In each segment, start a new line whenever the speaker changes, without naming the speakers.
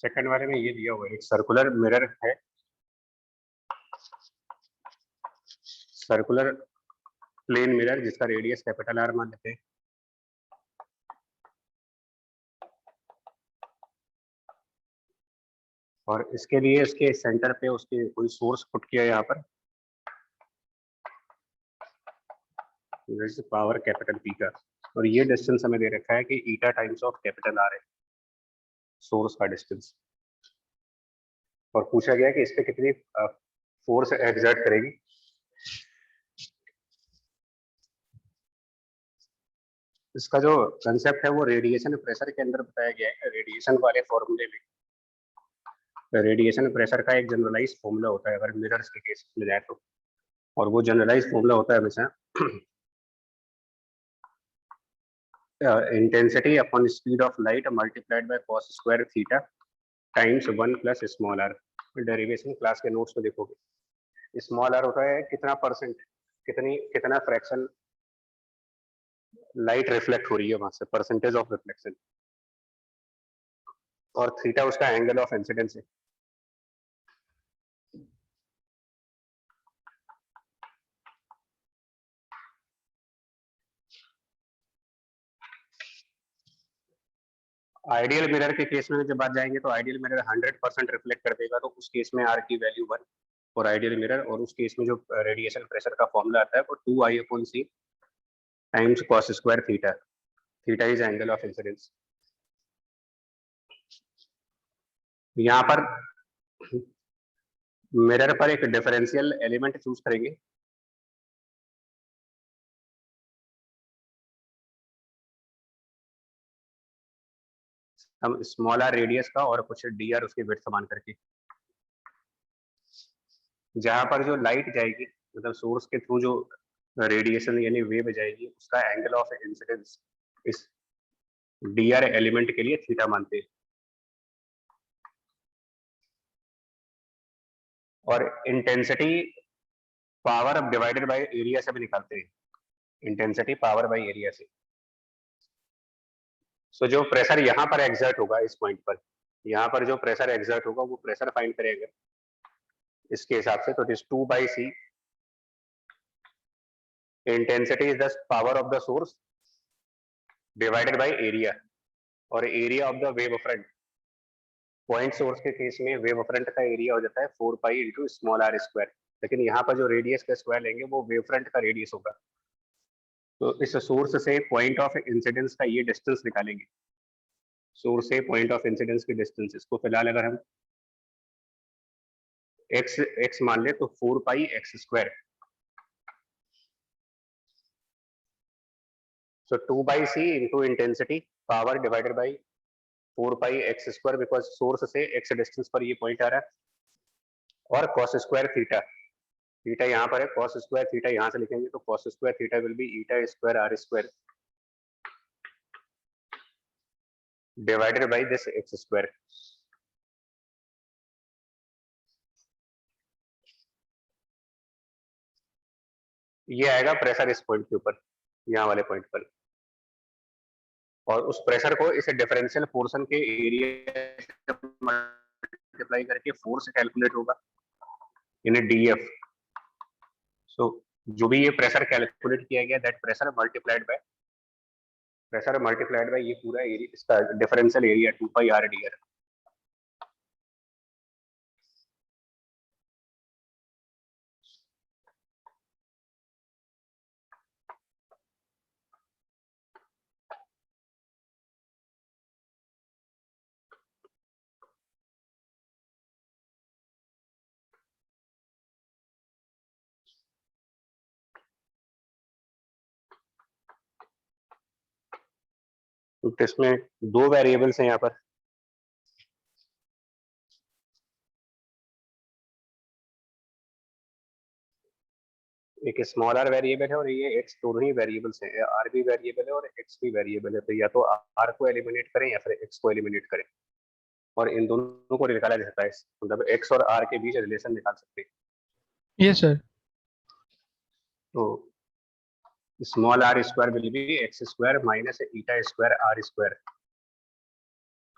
Second वाले में ये दिया हुआ है, एक सर्कुलर मिरर है, सर्कुलर प्लेन मिरर जिसका रेडियस कैपिटल आर मान लेते हैं। और इसके लिए इसके सेंटर पे उसके कोई सोर्स पुट किया यहाँ पर, पावर कैपिटल पी का, और ये डिस्टेंस हमें दे रखा है कि eta times of capital R है सोर्स का डिस्टेंस। और पूछा गया कि इस पे कितनी फोर्स एक्सर्ट करेगी। इसका जो कंसेप्ट है वो रेडिएशन प्रेशर के अंदर बताया गया है। रेडिएशन वाले फॉर्मूले में रेडिएशन प्रेशर का एक जनरलाइज फॉर्मूला होता है अगर मिरर्स के केस में जाए तो, और वो जनरलाइज फॉर्मूला होता है हमेशा intensity upon speed of light multiplied by cos square theta times 1 plus small r. Derivation class के नोट्स में देखोगे, स्मॉल आर होता है कितना परसेंट, कितना फ्रैक्शन लाइट रिफ्लेक्ट हो रही है वहां से, परसेंटेज ऑफ रिफ्लेक्शन, और थीटा उसका एंगल ऑफ इंसिडेंस है। आइडियल मिरर के केस में जब बात जाएंगे तो आइडियल मिरर 100% रिफ्लेक्ट कर देगा, तो उस केस में आर की वैल्यू 1 फॉर आइडियल मिरर, और उस केस में जो रेडिएशन प्रेशर का फॉर्मूला आता है वो 2I/c times cos square theta, theta is angle of incidence. यहाँ पर मिरर पर एक डिफरेंशियल एलिमेंट चूज करेंगे, हम स्मॉल आर रेडियस का और कुछ डी आर उसके विड्थ मान करके। जहां पर जो लाइट जाएगी, मतलब सोर्स के थ्रू जो रेडिएशन यानी वेव जाएगी, उसका एंगल ऑफ इंसिडेंस इस डी आर एलिमेंट के लिए थीटा मानते हैं। और intensity power divided by area से भी निकालते हैं, इंटेंसिटी पावर बाय एरिया से। सो जो प्रेशर यहाँ पर एग्जर्ट होगा इस पॉइंट पर, यहाँ पर जो प्रेशर एग्जर्ट होगा वो प्रेशर फाइंड करेगा इसके हिसाब से, तो it is 2/c intensity is the power of the source divided by area, और area of the wave front, point source के केस में वेव फ्रंट का एरिया हो जाता है 4 pi into small R square, लेकिन यहाँ पर जो रेडियस का स्क्वायर लेंगे वो वेव फ्रंट का रेडियस होगा। तो इस सोर्स से पॉइंट ऑफ इंसिडेंस का ये डिस्टेंस निकालेंगे, सोर्स से पॉइंट ऑफ इंसिडेंस की डिस्टेंस। इसको फिलहाल अगर हम x मान ले तो 4 पाई x², so 2/c into intensity power divided by 4 pi x², because source से x डिस्टेंस पर ये पॉइंट आ रहा है, और cos स्क्वायर थीटा, थीटा यहाँ पर है, cos स्क्वायर थीटा यहाँ से लिखेंगे तो cos square theta will be eta square are square divided by this x²। ये आएगा प्रेशर इस पॉइंट के ऊपर, यहाँ वाले पॉइंट पर, और उस प्रेशर को इस डिफरेंशियल पोर्शन के एरिया मल्टीप्लाई करके फोर्स कैलकुलेट होगा इन डीएफ। सो जो भी ये प्रेशर कैलकुलेट किया गया, दैट प्रेशर मल्टीप्लाइड बाय ये पूरा एरिया, इसका डिफरेंशियल एरिया 2 पाई r/dr। तो इसमें 2 वेरिएबल्स हैं यहाँ पर, एक स्मॉल आर वेरिएबल है और ये एक्स, दोनों ही वेरिएबल्स हैं, आर भी वेरिएबल है और एक्स भी वेरिएबल है। तो या तो आर को एलिमिनेट करें या फिर एक्स को एलिमिनेट करें, और इन दोनों को निकाला जा सकता है, मतलब एक्स और आर के बीच रिलेशन निकाल सकते हैं।
Yes sir.
तो small R square will be x² minus eta square are square.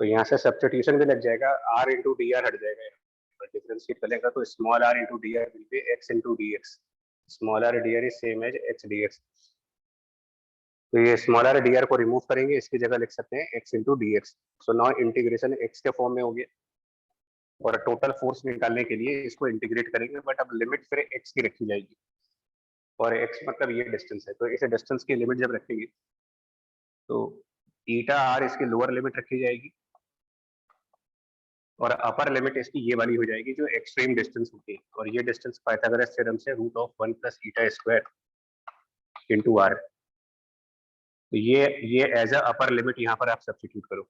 तो यहाँ से सब्स्टिट्यूशन भी लग जाएगा, r इंटू डी आर हट जाएगा, डिफरेंशिएट करेगा तो small r into d r will be x into d x, small r d r is same as x d x. तो ये स्मॉल r डी आर को रिमूव करेंगे, इसकी जगह लिख सकते हैं x into d x. So now integration x के फॉर्म में हो गया, और टोटल फोर्स निकालने के लिए इसको इंटीग्रेट करेंगे, बट अब लिमिट फिर x की रखी जाएगी, और x मतलब ये डिस्टेंस है, तो इस डिस्टेंस की लिमिट जब रखेंगे तो ईटा r इसकी लोअर लिमिट रखी जाएगी, और अपर लिमिट इसकी ये वाली हो जाएगी जो एक्सट्रीम डिस्टेंस होती है, और ये डिस्टेंस पाइथागोरस थ्योरम से root of 1 plus eta square into r. तो ये एज अ अपर लिमिट यहाँ पर आप सब्स्टिट्यूट करो।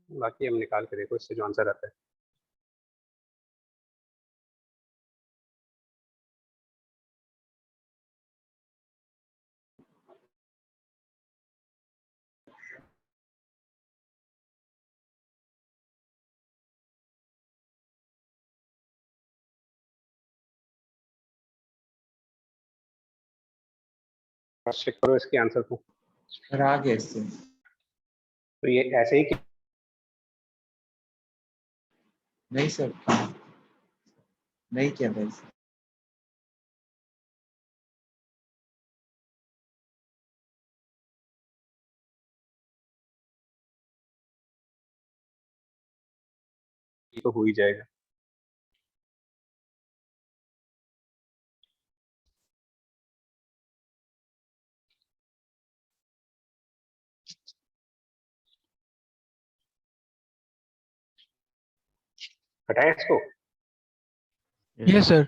बाकी हम निकाल के देखो इससे जो आंसर आता है। चेक करो इसके आंसर को।
सर आ गया इससे।
तो ये ऐसे ही
नहीं सर, नहीं किया था इसे।
तो हो ही जाएगा। हटाएं इसको।
Yes sir.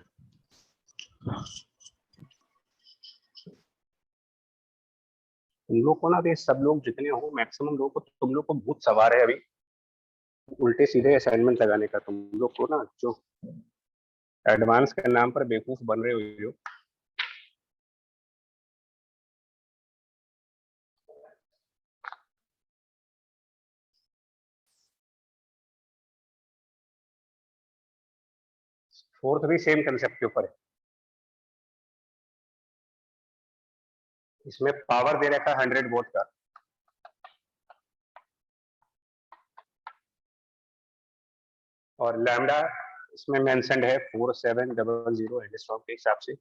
तुम लोग को ना ये सब लोग जितने हो मैक्सिमम लोगों को, तुम लोग को बहुत सवार है अभी उल्टे सीधे असाइनमेंट लगाने का। तुम लोग को ना जो एडवांस के नाम पर बेवकूफ बन रहे हो, फोर्थ भी सेम कंसेप्ट के ऊपर है। इसमें पावर दे रखा है 100 वोल्ट का, और लैम्डा इसमें मेंशन्ड है 4700 एंगस्ट्रॉम के हिसाब से,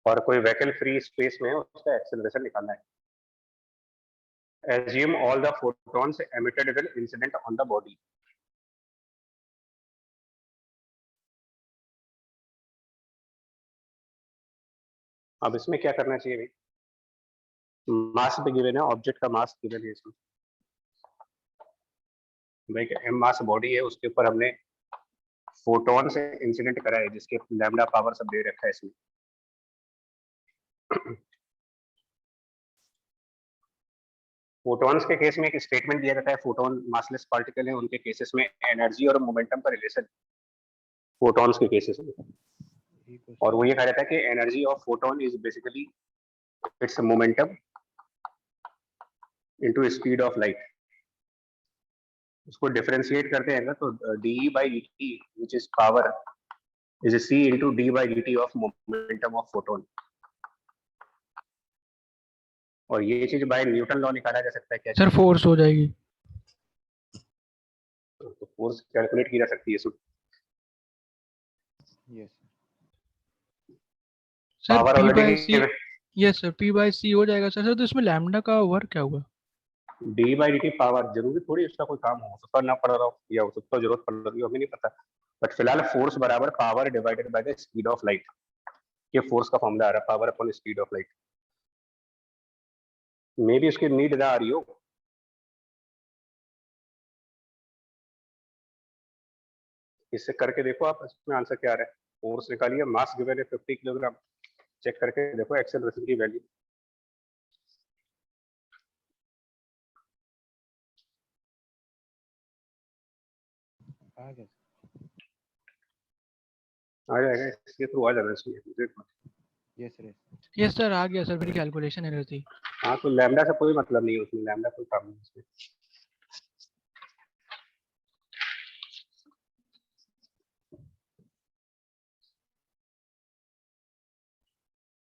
और कोई वैकल फ्री स्पेस में उसका एक्सेलरेशन निकालना है। Assume all the photons emitted will incident on the body. अब इसमें क्या करना चाहिए भाई? मास पे गिवन है, ऑब्जेक्ट का मास गिवन है इसमें भाई, एम मास बॉडी है, उसके ऊपर हमने फोटोन से इंसिडेंट करा है जिसके लैम्डा पावर सब दे रखा है इसमें। फोटॉन्स के केस में एक स्टेटमेंट दिया जाता है, फोटोन मासलेस पार्टिकल है, उनके केसेस में एनर्जी और मोमेंटम का रिलेशन फोटॉन्स के केसेस में, और वो ये कहा जाता है कि energy of photon is basically its momentum into speed of light. उसको डिफरेंशिएट करते हैं ना तो d by d t which is power is c into d by d t of momentum of photon. और ये चीज बाय न्यूटन लॉ निकाला जा सकता है क्या?
सर फोर्स हो जाएगी।
तो फोर्स कैलकुलेट की जा सकती है इसमें।
Yes
sir
power
P by
already
C, yes sir P by C हो जाएगा सर। तो इसमें लैम्डा का वर्क क्या होगा?
D by d T power, जरूरी थोड़ी उसका कोई काम हो सकता ना पड़ रहा हो, या हो सकता जरूरत पड़ रही हो, हमें नहीं पता, बट फिलहाल फोर्स बराबर power divided by the speed of light, ये फोर्स का फॉर्मूला आ रहा है, power upon speed of light. मे भी उसकी नीड ना आ रही हो, इससे करके देखो आप, इसमें आंसर क्या आ रहा है। फोर्स निकालिए, मास गिवन है 50 किलोग्राम, चेक करके देखो एक्सेलरेशन की वैल्यू। आ जाएगा, इसके थ्रू आ जाना चाहिए।
यस सर आ गया सर, मेरी कैलकुलेशन एरर थी।
हाँ, तो लैम्डा से कोई मतलब नहीं है उसमें, लैम्डा कोई काम नहीं है उसमें।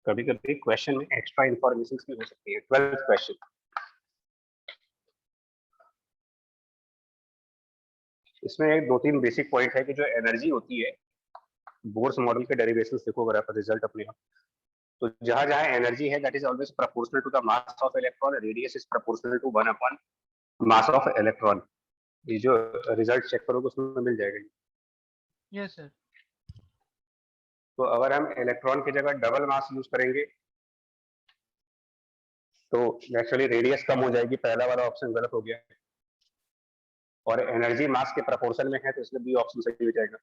कभी कभी क्वेश्चन में एक्स्ट्रा इंफॉर्मेशन भी हो सकती है। 12th क्वेश्चन, इसमें एक दो तीन बेसिक पॉइंट है कि जो एनर्जी होती है, बोर्स मॉडल के डेरिवेशंस देखो अगर आप रिजल्ट अपने आप, तो जहां जहां एनर्जी है that is always proportional to the mass of electron, radius is proportional to 1 upon mass of electron. ये जो रिजल्ट चेक करोगे उसमें मिल जाएगा।
Yes sir.
तो अगर हम इलेक्ट्रॉन की जगह डबल मास यूज करेंगे तो नेचुरली रेडियस कम हो जाएगी, पहला वाला ऑप्शन गलत हो गया। और एनर्जी मास के प्रोपोर्शन में है तो इसलिए बी ऑप्शन सही हो जाएगा।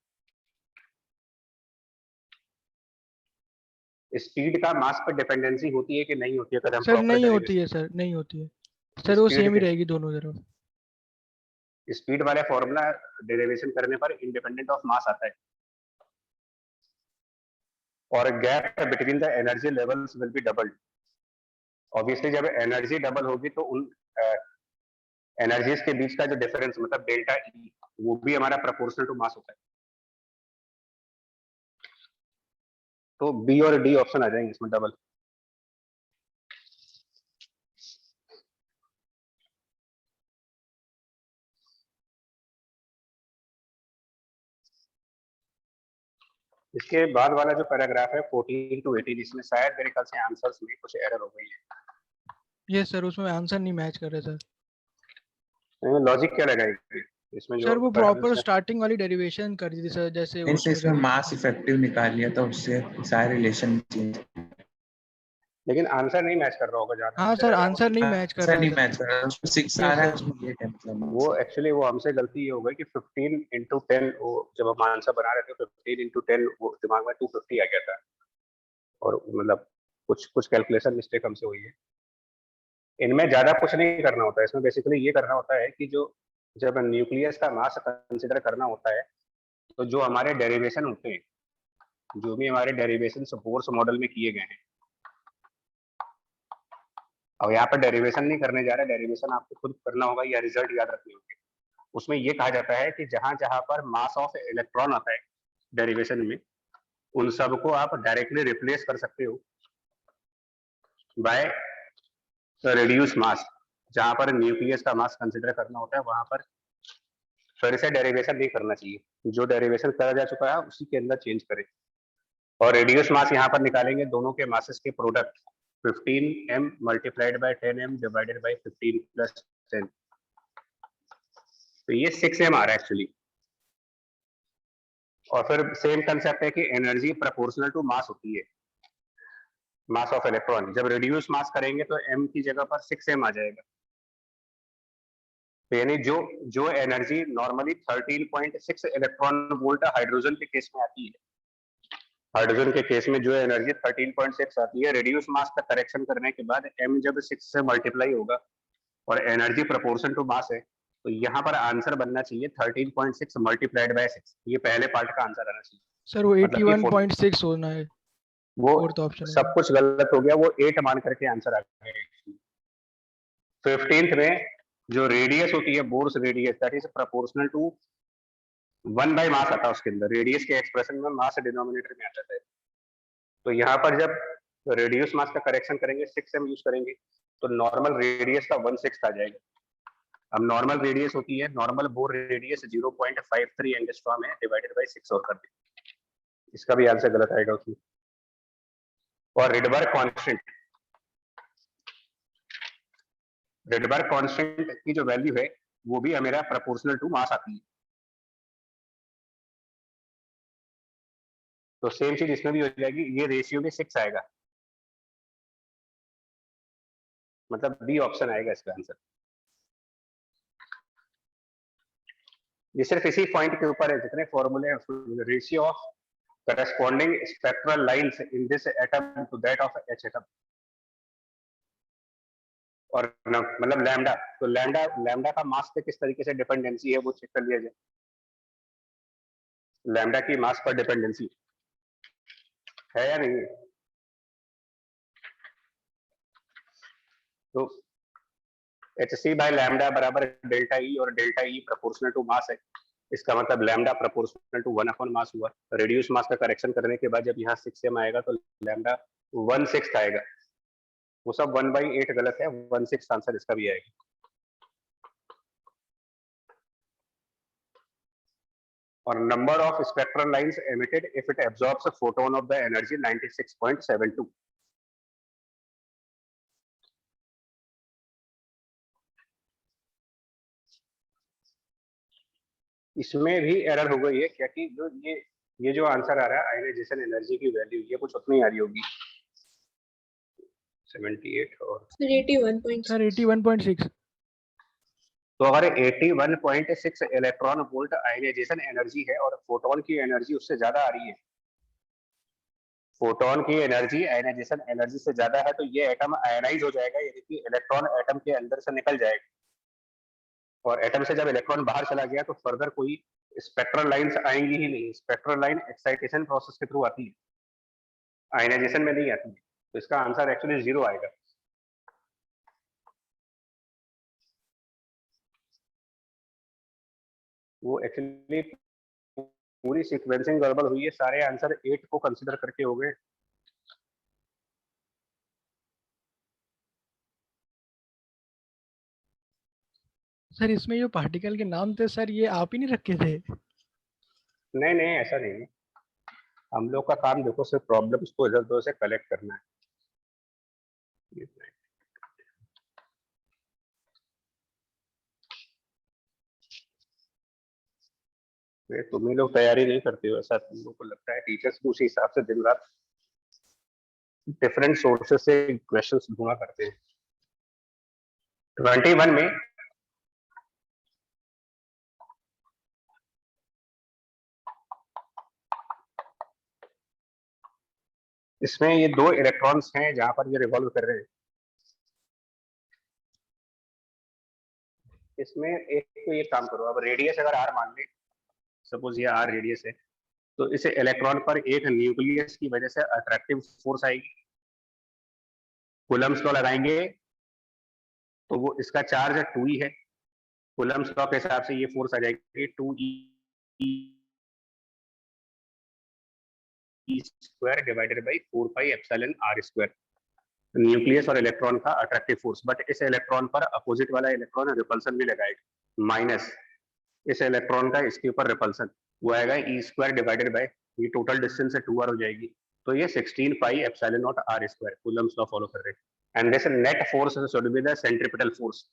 स्पीड का मास पर डिपेंडेंसी होती है कि नहीं होती है? अगर हम
सर
प्रॉपर
नहीं होती
डेरिवेशन,
है सर, नहीं होती है सर, वो सेम ही रहेगी दोनों तरफ।
स्पीड वाले फॉर्मूला डेरिवेशन करने पर इंडिपेंडेंट ऑफ मास आता है। और gap between the energy levels will be doubled. Obviously जब एनर्जी डबल होगी तो उन एनर्जीज के बीच का जो डिफरेंस मतलब डेल्टा ई, वो भी हमारा प्रोपोर्शनल टू मास होता है। तो बी और डी ऑप्शन आ जाएंगे इसमें डबल। इसके बाद वाला जो पैराग्राफ है 14 to 18, इसमें शायद मेरे ख्याल से आंसर्स में कुछ एरर हो गई है।
यस सर, उसमें आंसर नहीं मैच कर रहे सर।
लॉजिक क्या लगाएंगे इसमें जो
सर वो
पैरेलल
प्रॉपर
से,
स्टार्टिंग वाली डेरिवेशन कर दी थी सर, जैसे
नहीं सर,
उसमें
इसमें
करी।
मास इफेक्टिव निकाल लिया था, उससे सारे रिलेशन चेंज।
लेकिन आंसर नहीं मैच कर रहा होगा जहां तक
हाँ
मुझे
सर,
लग रहा है।
आंसर नहीं मैच कर
आंसर
रहा है
नहीं
सर।
मैच कर रहा, उसमें 6 आ
यस
रहा है,
सर।
उसमें 8 है मतलब
वो
आंसर।
एक्चुअली वो हमसे गलती ये हो गई कि 15 into 10, वो जब हम आंसर बना रहे थे 15 into 10 वो दिमाग में 250 आ गया था, और मतलब कुछ कुछ कैलकुलेशन मिस्टेक हमसे हुई है। इनमें ज्यादा कुछ नहीं करना होता है, इसमें बेसिकली ये करना होता है कि जो जब न्यूक्लियस का मास कंसिडर करना होता है तो जो हमारे डेरिवेशन होते हैं, जो भी हमारे डेरिवेशन बोर्स मॉडल में किए गए हैं, और यहाँ पर डेरिवेशन नहीं करने जा रहे, डेरिवेशन आपको खुद करना होगा या रिजल्ट याद रखने होंगे। उसमें ये कहा जाता है कि जहां जहां पर मास ऑफ इलेक्ट्रॉन आता है डेरिवेशन में, उन सबको आप डायरेक्टली रिप्लेस कर सकते हो बाय रिड्यूस मास। जहां पर न्यूक्लियस का मास कंसिडर करना होता है वहां पर फिर से डेरिवेशन नहीं करना चाहिए, जो डेरिवेशन करा जा चुका है उसी के अंदर चेंज करें। और रेडियस मास यहाँ पर निकालेंगे दोनों के मासेस के product, 15m multiplied by 10m divided by 15 plus 10, तो ये 6m आ रहा है एक्चुअली। और फिर सेम कंसेप्ट है कि एनर्जी प्रोपोर्शनल टू मास होती है, मास ऑफ इलेक्ट्रॉन। जब रिड्यूस मास करेंगे तो m की जगह पर 6m आ जाएगा। तो यानी जो जो energy normally 13.6 electron volt hydrogen के केस में आती है, हाइड्रोजन के केस में जो एनर्जी 13.6 आती है, रिड्यूस मास का करेक्शन करने के बाद m जब 6 से मल्टीप्लाई होगा और एनर्जी प्रोपोर्शन टू मास है, तो यहाँ पर आंसर बनना चाहिए 13.6 मल्टीप्लाइड बाय 6। ये पहले पार्ट का आंसर आना चाहिए।
सर वो
मतलब कि
81.6 होना है,
वो
फोर्थ ऑप्शन
सब
में।
कुछ गलत हो गया, वो 8 मान करके आंसर आ गया। 15th में जो रेडियस होती है, Bohr's radius, that is proportional to 1 by mass आता है उसके अंदर। रेडियस के एक्सप्रेशन में मास डिनोमिनेटर में आता है। तो यहाँ पर जब रेडियस मास का करेक्शन करेंगे 6m यूज करेंगे तो नॉर्मल रेडियस का 1/6 आ जाएगा। अब नॉर्मल रेडियस होती है, नॉर्मल बोर रेडियस 0.53 एंगस्ट्रॉम है, डिवाइडेड बाय 6 और कर दें, इसका भी आंसर गलत आएगा उसमें। और रिडबर्ग कांस्टेंट, रिडबर्ग कांस्टेंट की जो वैल्यू है वो भी मेरा प्रोपोर्शनल टू मास आती है। तो सेम चीज इसमें भी हो जाएगी, ये रेशियो भी 6 आएगा, मतलब बी ऑप्शन आएगा इसका आंसर। ये सिर्फ इसी पॉइंट के ऊपर है, जितने फॉर्मूले हैं, ratio of corresponding spectral lines in this atom to that of H atom. और मतलब लैम्डा, तो लैम्डा लैम्डा का मास पे किस तरीके से डिपेंडेंसी है वो चेक कर लिया जाए। लैम्डा की मास पर डिपेंडेंसी है या नहीं है? तो एच सी बाय लैम्डा बराबर डेल्टा ई, और delta E proportional to mass है। इसका मतलब lambda proportional to 1 upon mass हुआ। रिड्यूस मास का करेक्शन करने के बाद जब यहाँ 6m आएगा तो लैम्डा 1/6 आएगा। वो सब 1/8 गलत है, 1/6 आंसर इसका भी आएगा। और number of spectral lines emitted if it absorbs a photon of the energy 96.72। इसमें भी एरर हो गई है, क्योंकि जो ये जो आंसर आ रहा है आयनाइजेशन एनर्जी की वैल्यू ये कुछ उतनी आ रही होगी 78 और
सर 81.6
सर 81.6
तो अगर 81.6 इलेक्ट्रॉन वोल्ट आयनाइजेशन एनर्जी है और फोटोन की एनर्जी उससे ज्यादा आ रही है, फोटोन की एनर्जी आयनाइजेशन एनर्जी से ज्यादा है, तो ये एटम आयनाइज हो जाएगा, यानी कि इलेक्ट्रॉन एटम के अंदर से निकल जाएगा। और एटम से जब इलेक्ट्रॉन बाहर चला गया तो फर्दर कोई स्पेक्ट्रल लाइंस आएंगी ही नहीं। स्पेक्ट्रल लाइन एक्साइटेशन प्रोसेस के थ्रू आती है, आयनाइजेशन में नहीं आती है। तो इसका आंसर एक्चुअली 0 आएगा। वो एक्चुअली पूरी सीक्वेंसिंग गड़बड़ हुई है, सारे आंसर 8 को कंसीडर करके हो गए।
सर इसमें जो पार्टिकल के नाम थे सर ये आप ही नहीं रखे थे?
नहीं नहीं, ऐसा नहीं है। हम लोग का काम देखो सिर्फ प्रॉब्लम्स को इधर उधर से कलेक्ट करना है। तुम ही लोग तैयारी नहीं करते हो, ऐसा तुम लोग को लगता है। टीचर्स भी उसी हिसाब से दिन रात डिफरेंट सोर्सेस से क्वेश्चंस ढूंढा करते हैं। 21 में इसमें ये 2 इलेक्ट्रॉन्स हैं जहां पर ये रिवॉल्व कर रहे हैं। इसमें एक तो ये काम करो, अब रेडियस अगर r मान ले, सपोज ये r रेडियस है, तो इस इलेक्ट्रॉन पर एक न्यूक्लियस की वजह से अट्रैक्टिव फोर्स आएगी। कूलम्स लॉ लगाएंगे तो वो इसका चार्ज 2e है। कूलम्स लॉ के हिसाब से ये फोर्स आ जाएगी 2e square divided by 4πε r²। Nucleus और इलेक्ट्रॉन का अट्रैक्टिव फोर्स। बट इस इलेक्ट्रॉन पर अपोजिट वाला इलेक्ट्रॉन रिपल्सन भी लगाएगा, माइनस इस इलेक्ट्रॉन का इसके ऊपर रिपल्सन, वो आएगा e² डिवाइडेड बाय, ये टोटल डिस्टेंस है 2r हो जाएगी, तो ये 16πε0r²। कूलम्स लॉ फॉलो कर रहे हैं। And this net force should be the centripetal force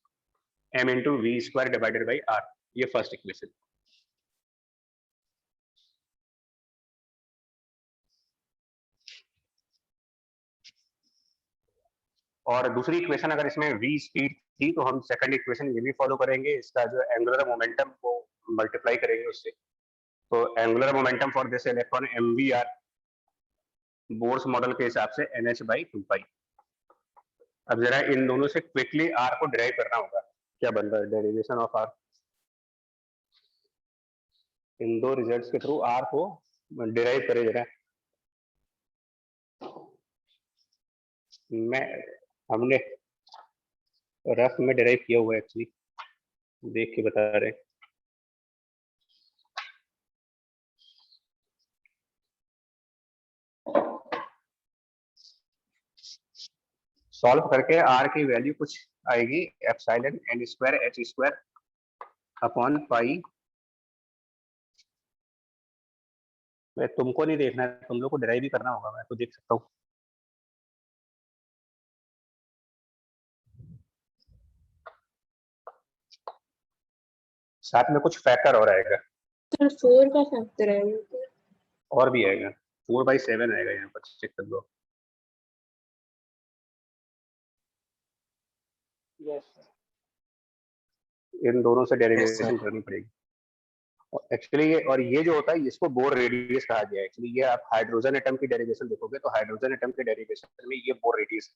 m into v² divided by r। ये फर्स्ट इक्वेशन। और दूसरी इक्वेशन अगर इसमें v स्पीड थी तो हम सेकंड इक्वेशन ये भी फॉलो करेंगे, इसका जो एंगुलर मोमेंटम को मल्टीप्लाई करेंगे उससे। तो angular momentum for this electron mvr Bohr's model के हिसाब से nh/2π। अब जरा इन दोनों से क्विकली r को डिराइव करना होगा। क्या बन रहा है डेरिवेशन ऑफ r? इन दो रिजल्ट्स के थ्रू r को डिराइव करे जरा। हमने रफ में डिराइव किया हुआ है एक्चुअली, देख के बता रहे। सॉल्व करके r की वैल्यू कुछ आएगी epsilon n² h² upon pi. मैं तुमको नहीं देखना है, तुम लोग को डिराइव भी करना होगा, मैं तो देख सकता हूँ। साथ में कुछ फैक्टर और आएगा,
सर 4 का फैक्टर है वो।
और भी आएगा 4/7 आएगा यहाँ पर, चेक कर लो। इन दोनों से डेरिवेशन करनी पड़ेगी एक्चुअली। ये जो होता है इसको बोर रेडियस कहा गया है एक्चुअली। ये आप हाइड्रोजन एटम की डेरिवेशन देखोगे तो हाइड्रोजन एटम की डेरिवेशन में ये बोर रेडियस।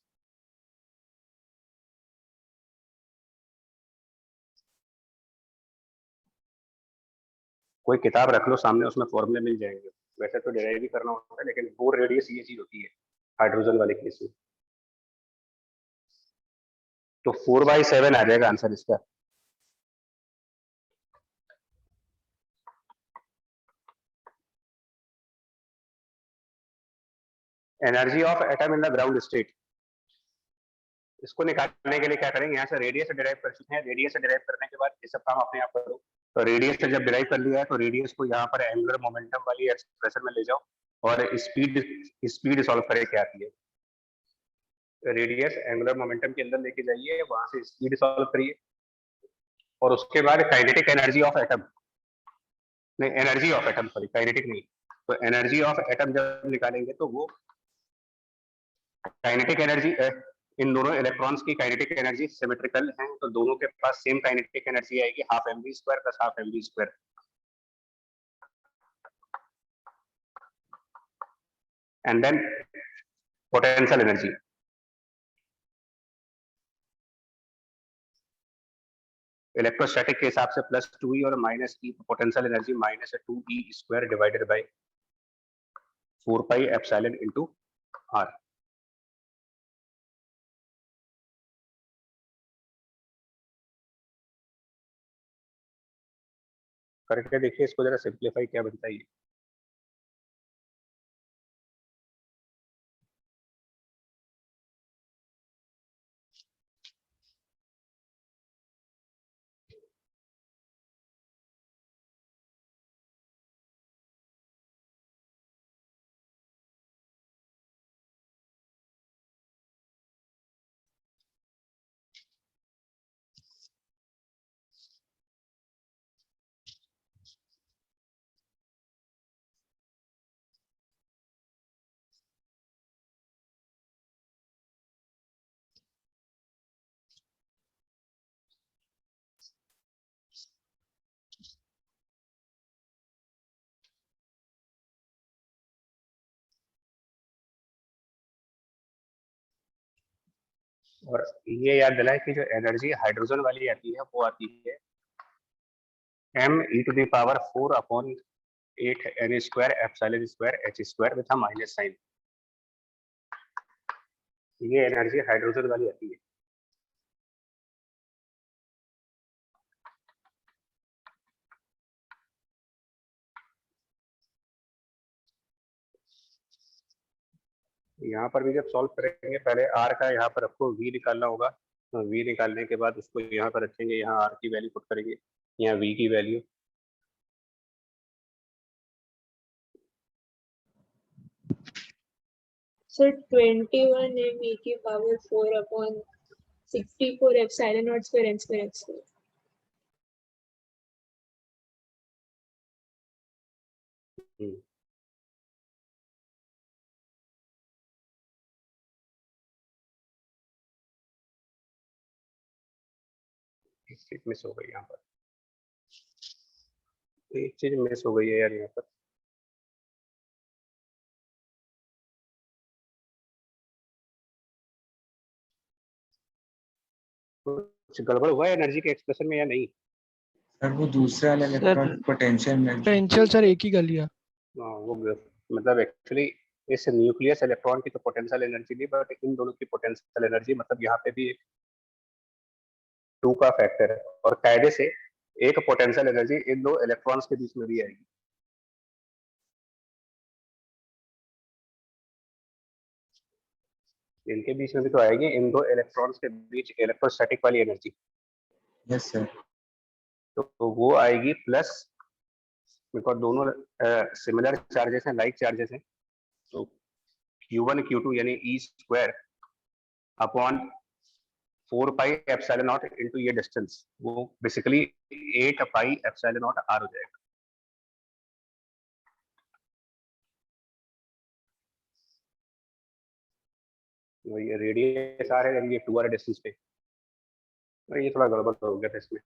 कोई किताब रख लो सामने, उसमें फॉर्मूले मिल जाएंगे। वैसे तो डिराइव भी करना होता है, लेकिन बोर रेडियस ये चीज होती है हाइड्रोजन वाले केस में। तो 4/7 आ जाएगा आंसर इसका। Energy of atom in the ground state, इसको निकालने के लिए क्या करेंगे, यहाँ से रेडियस से डिराइव कर चुके हैं, रेडियस से डिराइव करने के बाद ये सब काम अपने आप करो। तो रेडियस से जब डिराइव कर लिया है तो रेडियस को यहाँ पर एंगुलर मोमेंटम वाली एक्सप्रेशन में ले जाओ और स्पीड सॉल्व करे क्या आती है। रेडियस एंगुलर मोमेंटम के अंदर लेके जाइए, वहां से स्पीड सॉल्व करिए और उसके बाद काइनेटिक एनर्जी ऑफ एटम, नहीं energy of atom, sorry kinetic नहीं, तो एनर्जी ऑफ एटम जब निकालेंगे तो वो काइनेटिक एनर्जी, इन दोनों इलेक्ट्रॉन्स की काइनेटिक एनर्जी सिमेट्रिकल है, तो दोनों के पास सेम काइनेटिक एनर्जी आएगी, half mv² plus half mv²। And then potential energy, electrostatic के हिसाब से +2e और -e, potential energy -2e² divided by 4πε into r। करके देखिए इसको जरा सिंप्लीफाई क्या बनता है ये। और ये याद दिलाए कि जो एनर्जी हाइड्रोजन वाली आती है वो आती है m e⁴ with minus sign, ये एनर्जी हाइड्रोजन वाली आती है। यहाँ पर भी जब सॉल्व करेंगे पहले r का यहाँ पर आपको v निकालना होगा, तो v निकालने के बाद उसको यहाँ पर रखेंगे, यहाँ r की वैल्यू पुट करेंगे, यहाँ v की वैल्यू,
सर 21 m⁴/64 ε0² m²x²। एक चीज मिस हो गई यहाँ पर, एक चीज मिस हो गई है यार यहाँ पर। कुछ गड़बड़ हुआ है एनर्जी के एक्सप्रेशन में या नहीं?
सर वो दूसरे वाला इलेक्ट्रॉन पोटेंशियल
पोटेंशियल सर एक ही कर लिया।
वो मतलब एक्चुअली इस न्यूक्लियस इलेक्ट्रॉन की तो पोटेंशियल एनर्जी नहीं, बट इन दोनों की पोटेंशियल एनर्जी, मतलब यहाँ पे भी 2 का फैक्टर है और कायदे से एक पोटेंशियल एनर्जी इन दो इलेक्ट्रॉन्स के बीच में भी आएगी। इनके बीच में भी तो आएगी, इन दो इलेक्ट्रॉन्स के बीच इलेक्ट्रोस्टैटिक वाली एनर्जी।
Yes sir.
तो वो आएगी प्लस, बिकॉज दोनों सिमिलर चार्जेस हैं, लाइक चार्जेस हैं, तो Q1 Q2 यानी e² अपॉन 4πε0 इनटू ये डिस्टेंस, वो बेसिकली 8πε0 r हो जाएगा। तो ये रेडियस आ रहा है, ये 2r डिस्टेंस पे, तो ये थोड़ा गड़बड़ हो गया था इसमें।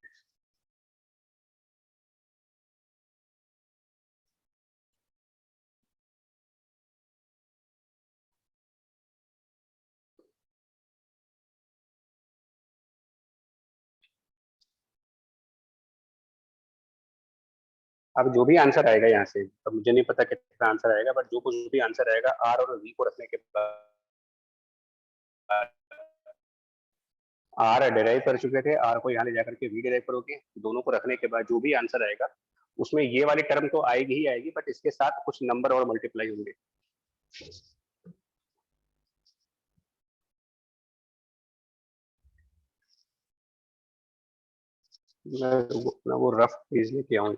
अब जो भी आंसर आएगा यहाँ से, अब मुझे नहीं पता कितना आंसर आएगा, बट जो कुछ भी आंसर आएगा r और v को रखने के बाद, r डिराइव कर चुके थे, r को यहाँ ले जाकर के v डिराइव करोगे, दोनों को रखने के बाद जो भी आंसर आएगा उसमें ये वाली टर्म तो आएगी ही आएगी, बट इसके साथ कुछ नंबर और मल्टीप्लाई होंगे।
मैं वो रफ पेज लेके आऊँ।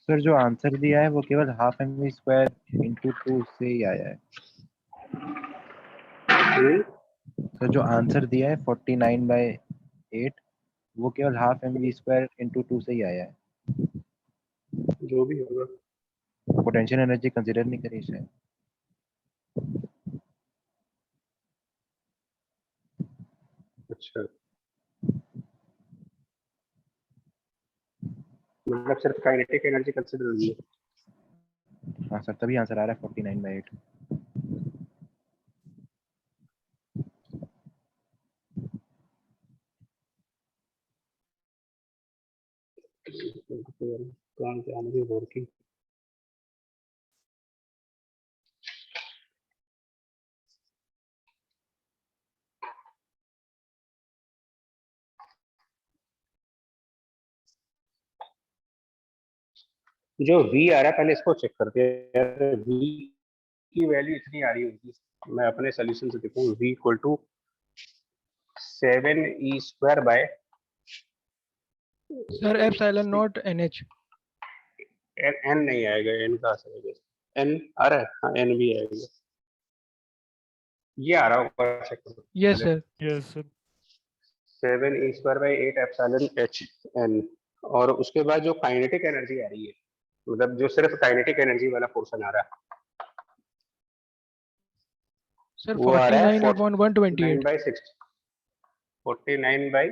सर जो आंसर दिया है वो केवल half m v square into 2 से ही आया है। सर जो आंसर दिया है 49/8 वो केवल half m v square into 2 से ही आया है।
जो भी होगा।
पोटेंशियल एनर्जी कंसिडर नहीं करी शायद।
अच्छा, मतलब सिर्फ काइनेटिक एनर्जी कंसीडर हुई है।
हाँ सर, तभी आंसर आ रहा है 49/8।
कौन से आने की वर्किंग। जो v आ रहा है पहले इसको चेक करते हैं। v की वैल्यू इतनी आ रही होगी, मैं अपने सोल्यूशन से देखूं। v equal to 7e square by
sir epsilon naught NH।
n नहीं आएगा, n का असर है। n आ रहा है, हाँ n भी आएगा। ये आ रहा होगा, चेक करो।
Yes sir.
Yes sir.
7e square bye 8 epsilon h n। और उसके बाद जो काइनेटिक एनर्जी आ रही है, मतलब जो सिर्फ काइनेटिक एनर्जी वाला पोर्शन आ रहा है,
सर
वो आ रहा है
49/128।
49 बाई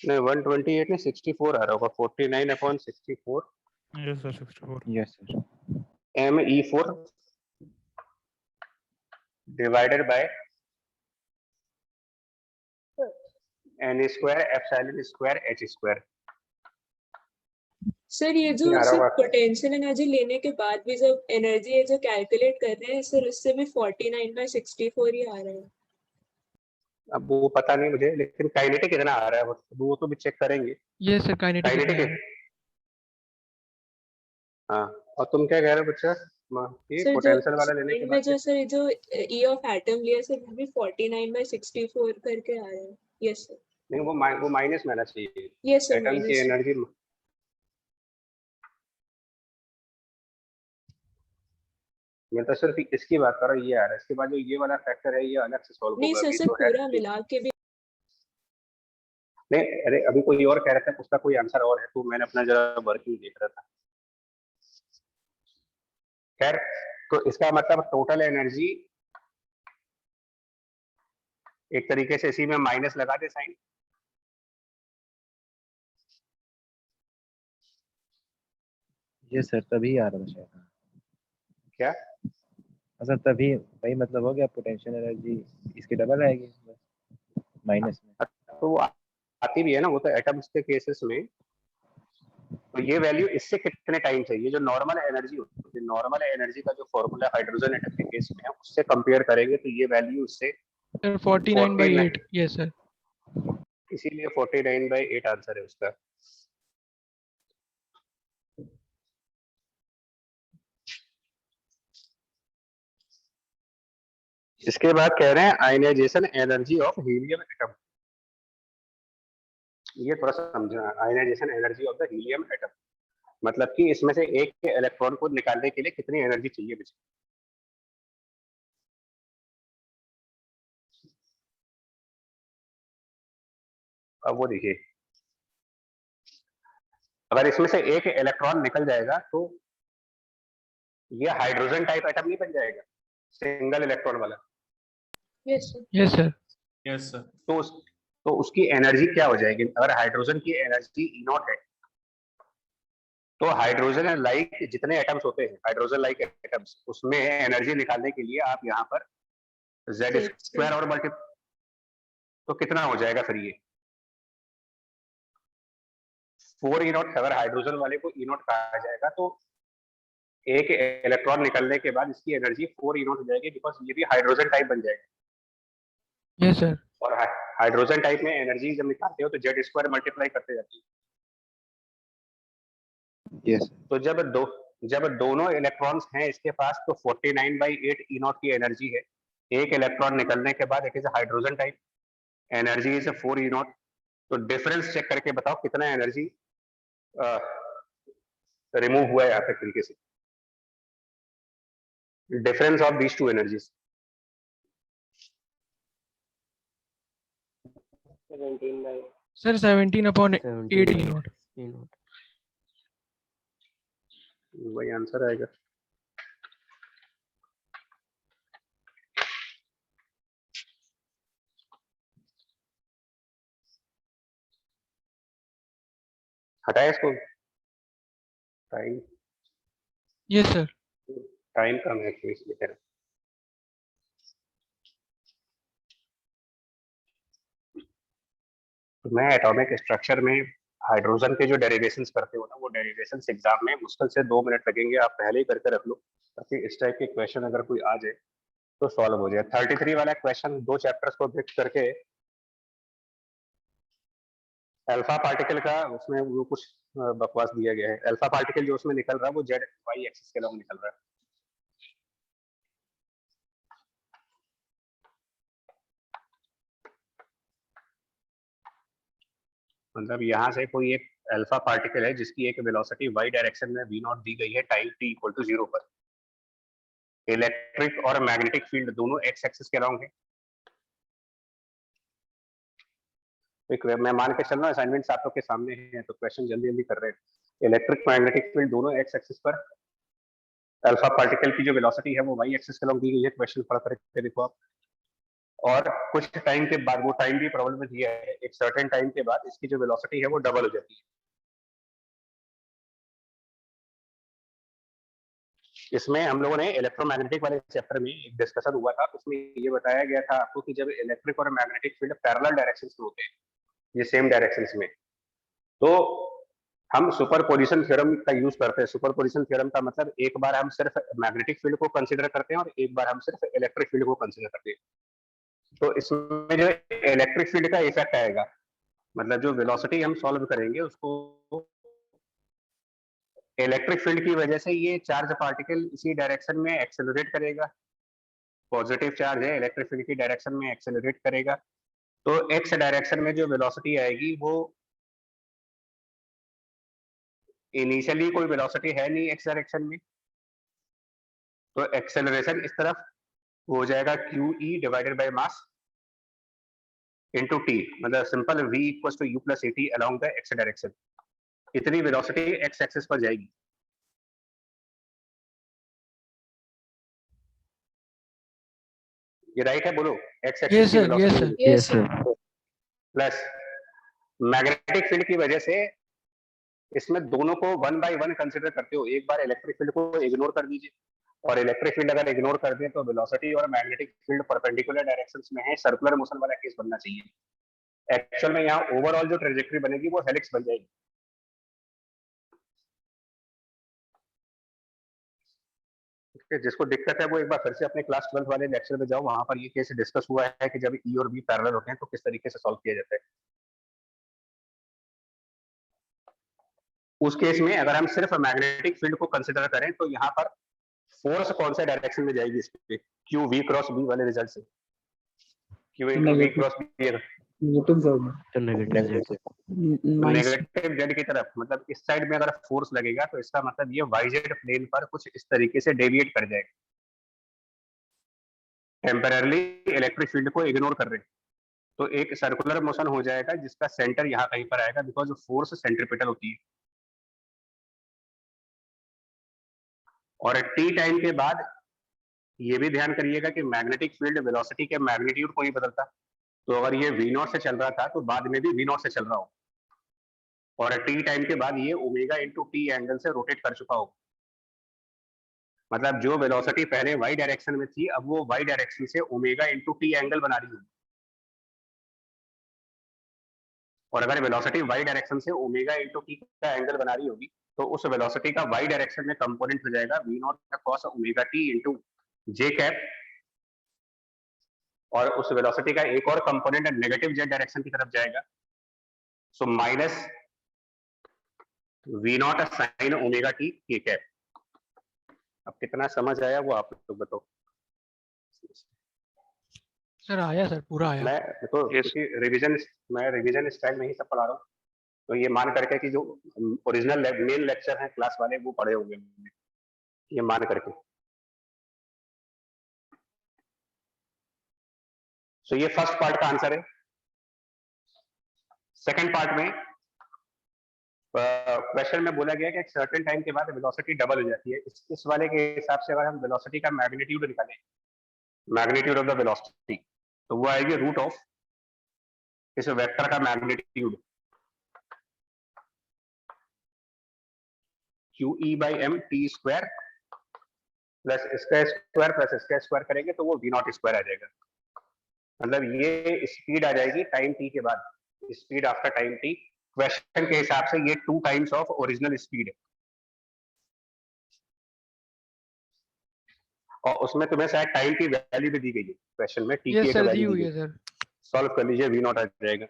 नहीं 128 नहीं 64 आ रहा होगा। 49/64
yes sir 64।
Yes sir.
me4 divided by n square epsilon square h square.
Sir ये जो
ये आ रहा
सिर्फ
होगा।
पोटेंशियल एनर्जी लेने के बाद भी जब एनर्जी है जो कैलकुलेट कर रहे हैं सर, उससे भी 49/64 ही आ रहा है।
अब वो पता नहीं मुझे, लेकिन काइनेटिक कितना आ रहा है वो तो भी चेक करेंगे।
यस सर काइनेटिक
काइनेटिक
कितना है?
हाँ। और तुम क्या कह रहे हो बच्चा, ये
सर जो
पोटेंशियल वाला लेने के
स्क्रीन में
बाद
जो सर जो ई ऑफ एटम लिया सर वो भी 49/64 करके आ रहा है। Yes sir.
नहीं वो माइनस में आना चाहिए।
यस सर
एटम की
माइनस।
एनर्जी मैं तो सिर्फ इसकी बात कर रहा हूँ, ये आ रहा है। इसके बाद जो ये वाला फैक्टर है ये अलग से सॉल्व
नहीं
होगा।
सर,
अभी
सर
तो है
पूरा मिला के भी।
नहीं, अरे अभी कोई और कह रहा था, उसका कोई आंसर और है, तो मैंने अपना जरा वर्किंग देख रहा था। खैर, तो इसका मतलब टोटल एनर्जी एक तरीके से इसी में माइनस लगा दे साइन।
यस सर, तभी आ रहा था शायद।
क्या?
हाँ सर, तभी वही मतलब हो गया, पोटेंशियल एनर्जी इसकी डबल आएगी माइनस में।
तो वो आती भी है ना, वो तो एटम्स के केसेस में। तो ये वैल्यू इससे कितने टाइम से, ये जो नॉर्मल एनर्जी होती है, नॉर्मल एनर्जी का जो फॉर्मूला हाइड्रोजन एटम के केस में है उससे कंपेयर करेंगे तो ये वैल्यू उससे
सर 49/8। Yes sir.
इसीलिए 49/8 आंसर है उसका। इसके बाद कह रहे हैं ionization energy of helium atom. ये थोड़ा सा समझना, ionization energy of the helium atom मतलब कि इसमें से एक के इलेक्ट्रॉन को निकालने के लिए कितनी एनर्जी चाहिए बची। अब वो देखिए, अगर इसमें से एक इलेक्ट्रॉन निकल जाएगा तो ये हाइड्रोजन टाइप एटम नहीं बन जाएगा, सिंगल इलेक्ट्रॉन वाला।
Yes sir.
Yes sir.
Yes sir.
तो उसकी एनर्जी क्या हो जाएगी? अगर हाइड्रोजन की एनर्जी E0 है तो हाइड्रोजन लाइक जितने एटम्स होते हैं, हाइड्रोजन लाइक एटम्स, उसमें एनर्जी निकालने के लिए आप यहाँ पर Z स्क्वायर और मल्टी, तो कितना हो जाएगा फिर ये 4E0। अगर हाइड्रोजन वाले को E0 कहा जाएगा तो एक इलेक्ट्रॉन निकलने के बाद इसकी एनर्जी 4E0 हो जाएगी, बिकॉज ये भी हाइड्रोजन टाइप बन जाएगा।
Yes sir.
और हाइड्रोजन टाइप में एनर्जी जब निकालते हो तो जेड स्क्वायर मल्टीप्लाई करते जाती है।
यस
तो जब दोनों इलेक्ट्रॉन्स हैं इसके पास तो 49/8 ई नॉट की एनर्जी है। एक इलेक्ट्रॉन निकलने के बाद it is hydrogen type, energy is 4 E not. तो डिफरेंस चेक करके बताओ कितना एनर्जी रिमूव हुआ है यहाँ पे तरीके से, difference of these two energies.
17/8
sir 17/8 E not.
वही आंसर आएगा। हटाए इसको, टाइम
यस सर।
टाइम कम है तो इसलिए कह रहा हूं। तो मैं एटॉमिक स्ट्रक्चर में हाइड्रोजन के जो डेरिवेशंस करते हो ना, वो डेरिवेशंस एग्जाम में मुश्किल से 2 मिनट लगेंगे, आप पहले ही करके रख लो ताकि इस टाइप के क्वेश्चन अगर कोई आ जाए तो सॉल्व हो जाए। 33 वाला क्वेश्चन 2 चैप्टर्स को ब्रेक करके अल्फा पार्टिकल का, उसमें वो कुछ बकवास दिया गया है। अल्फा पार्टिकल जो उसमें निकल रहा है वो जेड वाई एक्सिस के लॉन्ग निकल रहा है। मतलब यहाँ से कोई एक अल्फा पार्टिकल है जिसकी एक वेलोसिटी वाई डायरेक्शन में v नॉट दी गई है टाइम t इक्वल टू 0 पर। इलेक्ट्रिक और मैग्नेटिक फील्ड दोनों एक्स एक्सिस के लॉन्ग है। मैं मान के चल रहा हूँ असाइनमेंट्स आप लोग के सामने हैं तो क्वेश्चन जल्दी जल्दी कर रहे हैं। इलेक्ट्रिक मैग्नेटिक फील्ड दोनों एक्स एक्सिस पर, अल्फा पार्टिकल की जो वेलोसिटी है वो वाई एक्सिस के लॉन्ग दी गई है। क्वेश्चन पढ़ करके देखो आप। और कुछ टाइम के बाद, वो टाइम भी प्रॉब्लम में दिया है, एक सर्टेन टाइम के बाद इसकी जो वेलोसिटी है वो डबल हो जाती है। इसमें हम लोगों ने इलेक्ट्रोमैग्नेटिक वाले चैप्टर में एक डिस्कशन हुआ था, उसमें ये बताया गया था आपको कि जब इलेक्ट्रिक और मैग्नेटिक फील्ड पैरेलल डायरेक्शंस में होते हैं, ये सेम डायरेक्शंस में, तो हम सुपरपोजिशन थ्योरम का यूज करते हैं। सुपरपोजिशन थ्योरम का मतलब एक बार हम सिर्फ मैग्नेटिक फील्ड को कंसीडर करते हैं और एक बार हम सिर्फ इलेक्ट्रिक फील्ड को कंसीडर करते हैं। तो इसमें जो इलेक्ट्रिक फील्ड का इफेक्ट आएगा, मतलब जो वेलोसिटी हम सॉल्व करेंगे उसको इलेक्ट्रिक फील्ड की वजह से ये चार्ज पार्टिकल इसी डायरेक्शन में एक्सेलरेट करेगा। पॉजिटिव चार्ज है, इलेक्ट्रिक फील्ड की डायरेक्शन में एक्सेलरेट करेगा। तो एक्स डायरेक्शन में जो वेलोसिटी आएगी वो इनिशियली कोई वेलोसिटी है नहीं एक्स डायरेक्शन में, तो एक्सेलरेशन इस तरफ हो जाएगा Q E divided by mass into T, मतलब simple v equals to u plus at along the X direction. इतनी वेलोसिटी एक्स एक्सिस पर जाएगी। ये राइट है, बोलो। एक्स
यस
एक्सिस की
sir, yes
velocity
sir.
Yes sir.
Plus magnetic field की वजह से इसमें दोनों को 1/1 कंसीडर करते हो। एक बार इलेक्ट्रिक फील्ड को इग्नोर कर दीजिए, और इलेक्ट्रिक फील्ड अगर इग्नोर कर दें तो वेलोसिटी और मैग्नेटिक फील्ड परपेंडिकुलर डायरेक्शंस में है। सर्कुलर मोशन वाला केस बनना चाहिए। एक्चुअल में यहाँ ओवरऑल जो ट्रेजेक्टरी बनेगी वो हेलिक्स बन जाएगी। जिसको दिक्कत है वो एक बार फिर से अपने क्लास 12 वाले लेक्चर में जाओ, वहां पर ये केस डिस्कस हुआ है कि जब ई और बी पैरेलल होते हैं तो किस तरीके से सॉल्व किया जाता है। उस केस में अगर हम सिर्फ मैग्नेटिक फील्ड को कंसिडर करें तो यहाँ पर फोर्स कौन सा डायरेक्शन में जाएगी, इस पे क्यू वी क्रॉस बी वाले रिजल्ट से, q into v cross b negative z की तरफ, मतलब इस साइड में अगर फोर्स लगेगा तो इसका मतलब ये वाई जेड प्लेन पर कुछ इस तरीके से डेविएट कर जाएगा। टेम्पररली इलेक्ट्रिक फील्ड को इग्नोर कर रहे हैं तो एक सर्कुलर मोशन हो जाएगा जिसका सेंटर यहाँ कहीं पर आएगा, बिकॉज फोर्स सेंट्रीपिटल होती है। और टी टाइम के बाद ये भी ध्यान करिएगा कि मैग्नेटिक फील्ड वेलोसिटी के मैग्नीट्यूड को नहीं बदलता। तो अगर ये वी नॉट से चल रहा था तो बाद में भी वी नॉट से चल रहा हो, और टी टाइम के बाद ये ओमेगा इंटू टी एंगल से रोटेट कर चुका हो। मतलब जो वेलोसिटी पहले वाई डायरेक्शन में थी अब वो वाई डायरेक्शन से ओमेगा इंटू टी एंगल बना रही होगी। और अगर वेलोसिटी वाई डायरेक्शन से ओमेगा इंटू टी का एंगल बना रही होगी तो उस वेलोसिटी का वाई डायरेक्शन में कंपोनेंट हो जाएगा वी नॉट का कॉस ओमेगा टी इंटू जे कैप और उस वेलोसिटी का एक और कंपोनेंट नेगेटिव जेड डायरेक्शन की तरफ जाएगा, so minus v naught sine omega t के कैप। अब कितना समझ आया वो आप लोग बताओ।
सर आया सर, पूरा आया।
मैं तो क्योंकि मैं रिवीजन स्टाइल में ही सब पढ़ा रहा हूँ, तो ये मान करके कि जो ओरिजिनल मेन लेक्चर हैं क्लास वाले वो पढ़े होंगे, ये मान करके। सो ये फर्स्ट पार्ट का आंसर है। सेकंड पार्ट में क्वेश्चन में बोला गया कि एक सर्टेन टाइम के बाद वेलोसिटी डबल हो जाती है। इस वाले के हिसाब से अगर हम वेलोसिटी का मैग्नीट्यूड निकालें, मैग्नीट्यूड ऑफ द वेलोसिटी, तो वो आएगी रूट ऑफ इस वेक्टर का magnitude QE by m t square plus इसका स्क्वायर प्लस इसका स्क्वायर करेंगे तो वो v नॉट स्क्वायर आ जाएगा। मतलब ये स्पीड आ जाएगी टाइम t के बाद, speed after time t। Question के हिसाब से ये 2 टाइम्स ऑफ ओरिजिनल स्पीड है, और उसमें तुम्हें शायद टाइम की वैल्यू भी दी गई है क्वेश्चन में, t
ये
की
सर दी
वैल्यू
हुई
दी
है
गई।
सर।
सॉल्व कर लीजिए, v नॉट आ जाएगा।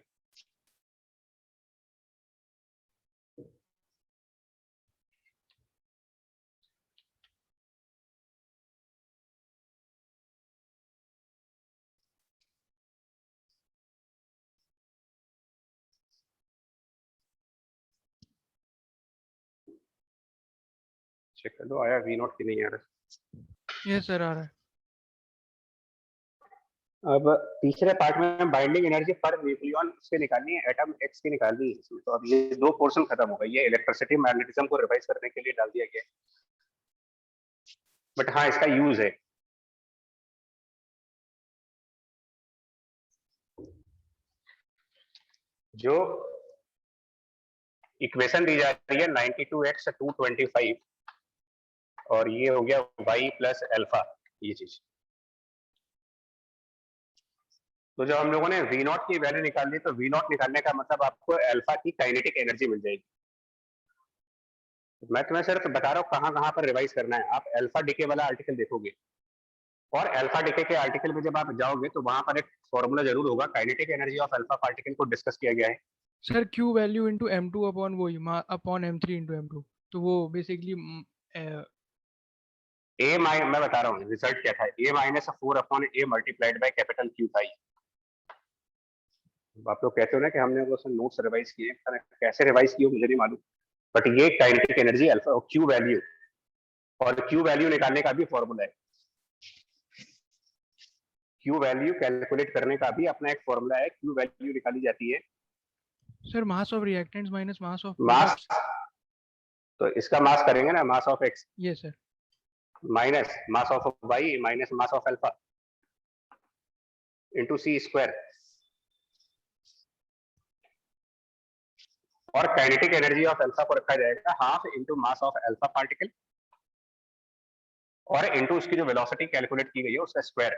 चेक कर लो आया v नॉट की नहीं आ रहा।
ये सर आ रहा है।
अब तीसरे पार्ट में बाइंडिंग एनर्जी पर न्यूक्लियन से निकालनी है, एटम एक्स की निकालनी है इसमें। तो अब ये 2 पोर्शन खत्म हो गए, ये इलेक्ट्रिसिटी मैग्नेटिज्म को रिवाइज करने के लिए डाल दिया गया, बट हाँ इसका यूज है। जो इक्वेशन दी जा रही है 92x 225, और ये हो गया y प्लस अल्फा, ये चीज। तो जब हम लोगों ने v नॉट की वैल्यू निकाल ली, तो v नॉट निकालने का मतलब आपको अल्फा की काइनेटिक एनर्जी मिल जाएगी। मैं तुम्हें सिर्फ बता रहा हूँ कहाँ कहाँ पर रिवाइज करना है। आप अल्फा डिके वाला आर्टिकल देखोगे, और अल्फा डिके के आर्टिकल में जब आप जाओगे तो वहां पर एक फॉर्मूला जरूर होगा, kinetic energy of alpha particle को डिस्कस किया गया है।
Sir Q value into m2 upon वही अपॉन m3 इंटू m2, तो वो बेसिकली
मैं बता रहा हूँ रिजल्ट क्या था, a minus 4 upon a multiplied by capital Q था। आप लोग कहते हो ना कि हमने वो नोट्स रिवाइज किए, कैसे रिवाइज किए मुझे नहीं मालूम, बट ये kinetic energy alpha Q value, और Q वैल्यू निकालने का भी फॉर्मूला है। Q वैल्यू कैलकुलेट करने का भी अपना एक फॉर्मूला है। Q वैल्यू निकाली जाती है
sir mass of reactants minus mass of
mass, तो इसका मास करेंगे ना, मास ऑफ x
ये sir
minus mass of y minus mass of alpha into c square, और काइनेटिक एनर्जी ऑफ अल्फा को रखा जाएगा half into mass of alpha particle, और इंटू उसकी जो वेलोसिटी कैलकुलेट की गई है उसका स्क्वायर।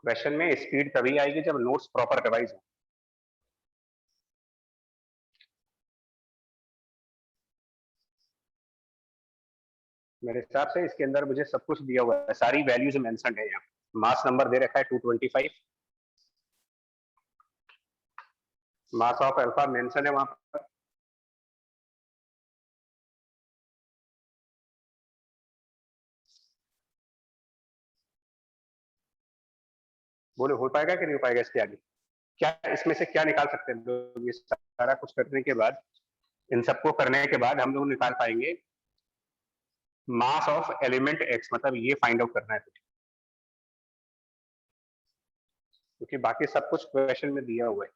क्वेश्चन में स्पीड तभी आएगी जब नोट्स प्रॉपर रिवाइज हो। मेरे हिसाब से इसके अंदर मुझे सब कुछ दिया हुआ है, सारी वैल्यूज मेंशन है यहाँ। मास नंबर दे रखा है 225, मास ऑफ अल्फा मेंशन है वहां पर, बोलो हो पाएगा कि नहीं हो पाएगा इसके आगे? क्या इसमें से क्या निकाल सकते हैं लोग? ये सारा कुछ करने के बाद, इन सबको करने के बाद हम लोग निकाल पाएंगे मास ऑफ एलिमेंट एक्स, मतलब ये फाइंड आउट करना है क्योंकि बाकी सब कुछ क्वेश्चन में दिया हुआ है।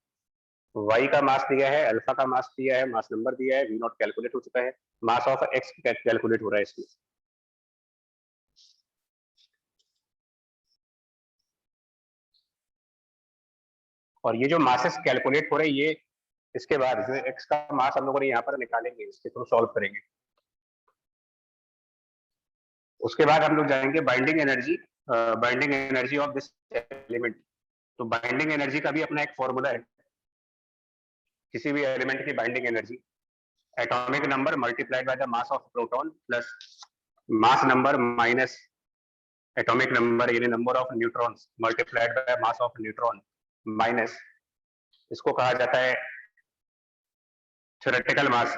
y का मास दिया है, अल्फा का मास दिया है, मास नंबर दिया है, v नॉट कैलकुलेट हो चुका है, मास ऑफ x कैलकुलेट हो रहा है इसमें। और ये जो मासेस कैलकुलेट हो रहे हैं, ये इसके बाद जो x का मास हम लोगों ने यहाँ पर निकालेंगे, इसके थ्रू सॉल्व करेंगे। उसके बाद हम लोग जाएंगे binding energy of this element. तो बाइंडिंग एनर्जी का भी अपना एक फॉर्मूला है, किसी भी एलिमेंट की binding energy atomic number multiplied by the mass of proton plus mass number minus atomic number यानी number of neutrons multiplied by mass of neutron minus इसको कहा जाता है थ्योरेटिकल मास।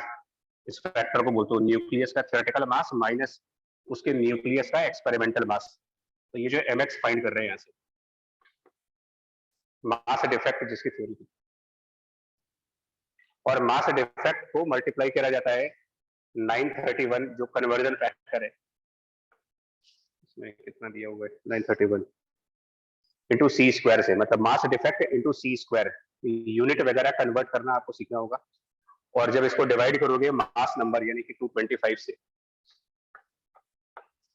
इस फैक्टर को बोलते हो न्यूक्लियस का थ्योरेटिकल मास माइनस उसके न्यूक्लियस का एक्सपेरिमेंटल मास। तो ये जो mx फाइंड कर रहे हैं यहाँ से मास डिफेक्ट जिसकी थ्योरी थी, और मास डिफेक्ट को मल्टीप्लाई किया जाता है 931 जो कन्वर्जन फैक्टर है, इसमें कितना दिया हुआ है 931 इंटू सी स्क्वायर से, मतलब मास डिफेक्ट इंटू सी स्क्वायर। यूनिट वगैरह कन्वर्ट करना आपको सीखना होगा, और जब इसको डिवाइड करोगे मास नंबर यानी कि 225 से,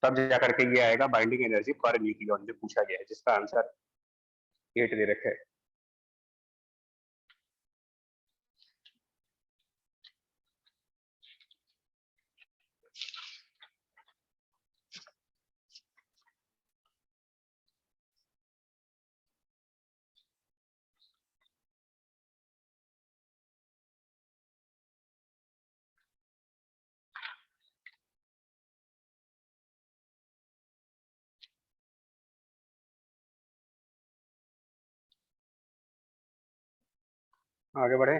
तब जाकर के ये आएगा बाइंडिंग एनर्जी पर न्यूक्लियन जो पूछा गया है, जिसका आंसर 8 दे रखा है। आगे बढ़े।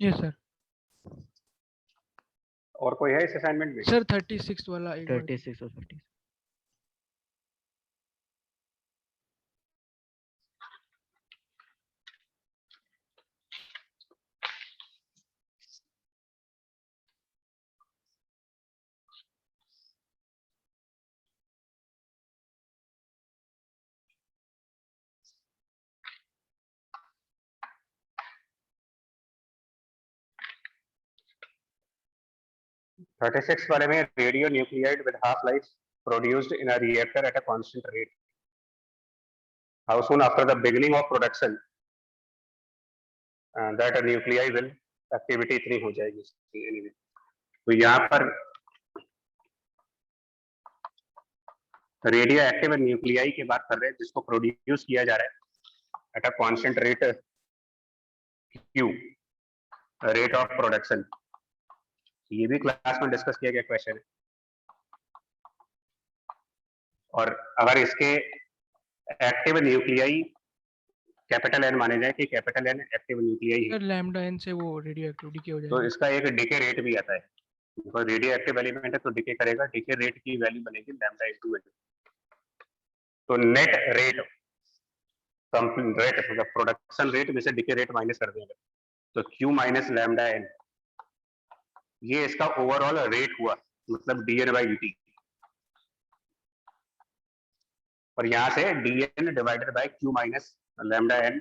Yes sir.
और कोई है इस असाइनमेंट में?
सर 36 वाला एक बार।
36 और 30।
थर्टी सिक्स वाले में radio nuclide with half life produced in a reactor at a constant rate, how soon after the beginning of production that a nuclei will activity इतनी हो जाएगी एनीवे। तो यहाँ पर रेडियो एक्टिव न्यूक्लियाई की बात कर रहे हैं जिसको प्रोड्यूस किया जा रहा है at a constant rate Q, rate of production. ये भी क्लास में डिस्कस किया गया क्वेश्चन है, और अगर इसके एक्टिव न्यूक्लियाई कैपिटल एन माने जाए कि कैपिटल एन एक्टिव न्यूक्लियाई है,
सर लैम्डा एन से वो रेडियो एक्टिविटी की हो
तो
जाएगी।
इसका एक डिके रेट भी आता है। तो रेडियो एक्टिव एलिमेंट है तो डिके करेगा, डिके रेट की वैल्यू बनेगी लैम्डा इनटू एन। तो नेट रेट रेट मतलब प्रोडक्शन रेट में से डिके रेट माइनस कर देंगे तो क्यू माइनस लैम्डा एन, ये इसका ओवरऑल रेट हुआ, मतलब डीएन बाई डी। और यहां से d n divided by q minus lambda n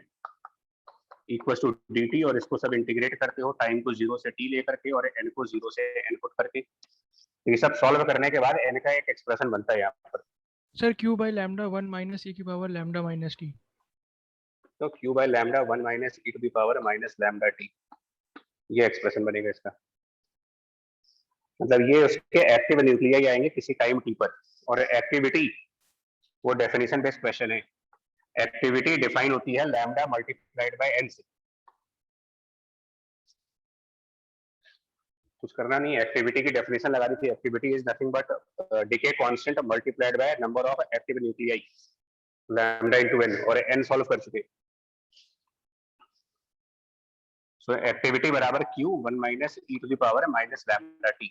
equal to dt, और इसको सब इंटीग्रेट करते हो टाइम को 0 से t लेकर के और n को 0 से n पुट करके। ये सब सॉल्व करने के बाद n का एक एक्सप्रेशन बनता है यहाँ पर।
Sir q by lambda 1 minus e की पावर लैम्डा माइनस t।
तो q by lambda 1 minus e to the power minus lambda t, ये एक्सप्रेशन बनेगा इसका। मतलब ये उसके एक्टिव न्यूक्लियाई आएंगे किसी टाइम t पर, और एक्टिविटी वो डेफिनेशन बेस्ड क्वेश्चन है। एक्टिविटी डिफाइन होती है लैम्डा मल्टीप्लाइड बाय n से, कुछ करना नहीं है। एक्टिविटी की डेफिनेशन लगा दी थी, activity is nothing but decay constant multiplied by number of active nuclei lambda into n, और n सॉल्व कर चुके। सो एक्टिविटी बराबर q 1 minus e to the power minus lambda t।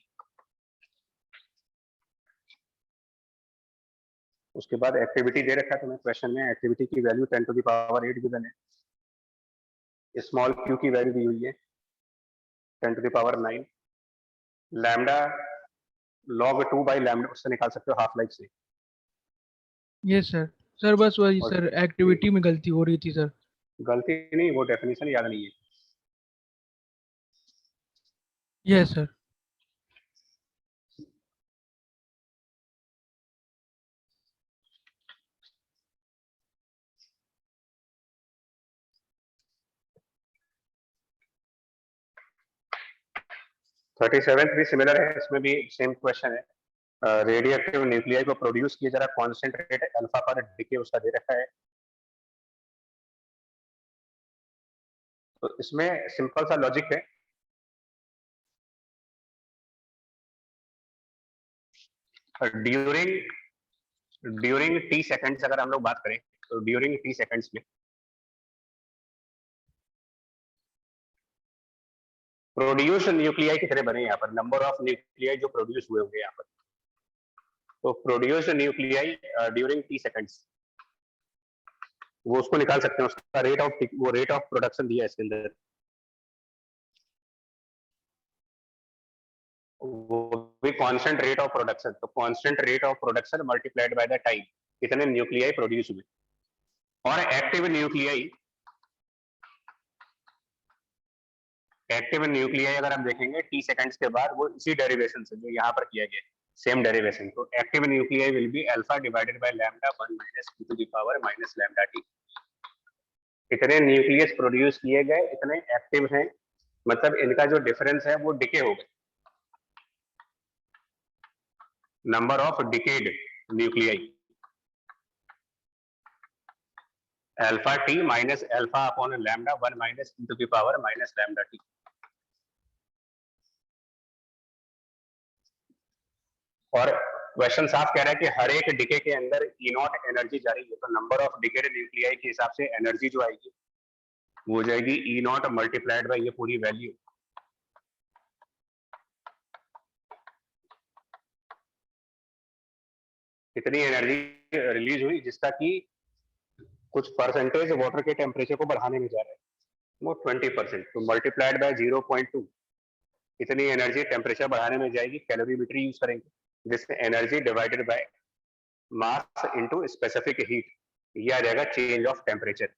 उसके बाद एक्टिविटी दे रखा है तुम्हें क्वेश्चन में, एक्टिविटी की value 10 to the power 8 given है, स्मॉल q की वैल्यू दी हुई है 10 to the power 9, lambda log 2 by lambda उससे निकाल सकते हो हाफ लाइफ से।
Yes sir. सर बस वही
और
सर एक्टिविटी में गलती हो रही थी सर।
गलती नहीं, वो डेफिनेशन याद नहीं है।
Yes sir.
थर्टी सेवन भी सिमिलर है, इसमें भी सेम क्वेश्चन है। रेडियो एक्टिव न्यूक्लियाई को प्रोड्यूस किया जा रहा कांस्टेंट रेट अल्फा पर डिके उसका दे रखा है। तो इसमें सिंपल सा लॉजिक है,
ड्यूरिंग टी सेकंड्स अगर हम लोग बात करें तो ड्यूरिंग टी सेकंड्स में प्रोड्यूस न्यूक्लियाई कितने बने यहाँ पर, नंबर ऑफ न्यूक्लियाई जो प्रोड्यूस हुए होंगे यहाँ पर। तो produce nuclei during T seconds, वो उसको निकाल सकते हैं, उसका रेट ऑफ प्रोडक्शन दिया है इसके अंदर, वो भी कांस्टेंट रेट ऑफ प्रोडक्शन। तो constant rate of production multiplied by the time, कितने न्यूक्लियाई प्रोड्यूस हुए। और एक्टिव न्यूक्लियाई अगर हम देखेंगे टी सेकंड्स के बाद, वो इसी डेरिवेशन से जो यहाँ पर किया गया सेम डेरिवेशन। तो active nuclei will be alpha divided by lambda 1 minus e to the power minus lambda t. इतने न्यूक्लियस प्रोड्यूस किए गए, इतने एक्टिव हैं, मतलब इनका जो डिफरेंस है वो डिके हो गए, number of decayed nuclei alpha t minus alpha upon lambda 1 minus e to the power minus lambda t. और क्वेश्चन साफ कह रहा है कि हर एक डिके के अंदर ई नॉट एनर्जी जा रही है, तो नंबर ऑफ डिकेड न्यूक्लियाई के हिसाब से एनर्जी जो आएगी वो हो जाएगी ई नॉट मल्टीप्लाइड बाय ये पूरी वैल्यू। कितनी एनर्जी रिलीज हुई, जिसका कि कुछ परसेंटेज वाटर के टेम्परेचर को बढ़ाने में जा रहा है, वो 20%। तो मल्टीप्लाइड बाय 0.2, इतनी एनर्जी टेम्परेचर बढ़ाने में जाएगी, कैलोरीमेट्री यूज करेंगे, जिससे energy divided by mass into specific heat, ये आ जाएगा change of temperature.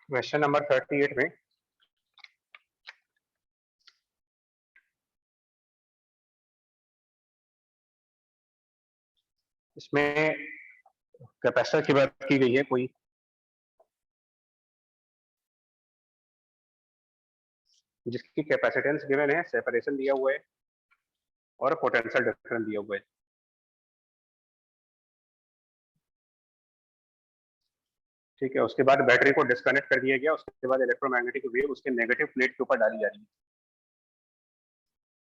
Question number 38 में इसमें कैपेसिटर की बात की गई है, कोई जिसकी कैपेसिटेंस गिवन है, सेपरेशन दिया हुआ है और पोटेंशियल डिफरेंस दिया हुआ है। ठीक है, उसके बाद बैटरी को डिस्कनेक्ट कर दिया गया, उसके बाद इलेक्ट्रोमैग्नेटिक वेव उसके नेगेटिव प्लेट के ऊपर डाली जा रही है।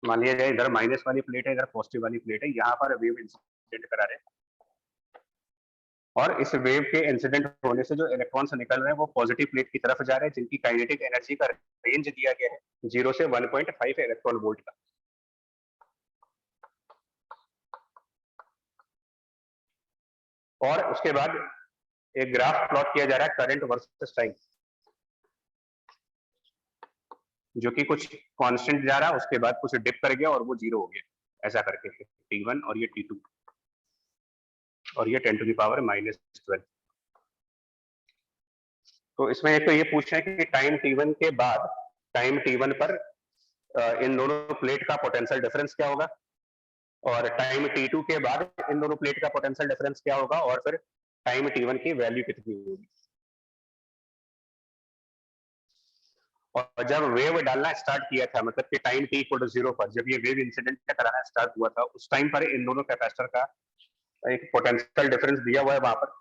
मान लिया जाए इधर माइनस वाली प्लेट है, इधर पॉजिटिव वाली प्लेट है, यहाँ पर वेव इंसिडेंट करा रहे हैं, और इस वेव के इंसिडेंट होने से जो इलेक्ट्रॉन्स निकल रहे हैं वो पॉजिटिव प्लेट की तरफ जा रहे हैं, जिनकी काइनेटिक एनर्जी का रेंज दिया गया है 0 से 1.5 इलेक्ट्रॉन वोल्ट का। और उसके बाद एक ग्राफ प्लॉट किया जा रहा है करंट वर्सेस टाइम, जो कि कुछ कांस्टेंट जा रहा है, उसके बाद कुछ डिप कर गया और वो 0 हो गया, ऐसा करके T1 और ये T2 और ये 10 टू द पावर -12। तो इसमें एक तो ये पूछ रहे हैं कि टाइम T1 के बाद, टाइम T1 पर इन दोनों प्लेट का पोटेंशियल डिफरेंस क्या होगा, और टाइम T2 के बाद इन दोनों प्लेट का पोटेंशियल डिफरेंस क्या होगा, और फिर टाइम T1 की वैल्यू कितनी होगी। और जब वेव डालना स्टार्ट किया था, मतलब कि टाइम t = 0 पर जब ये वेव इंसिडेंट कराना स्टार्ट हुआ था, उस टाइम पर इन दोनों कैपेसिटर का एक पोटेंशियल डिफरेंस दिया हुआ है वहां पर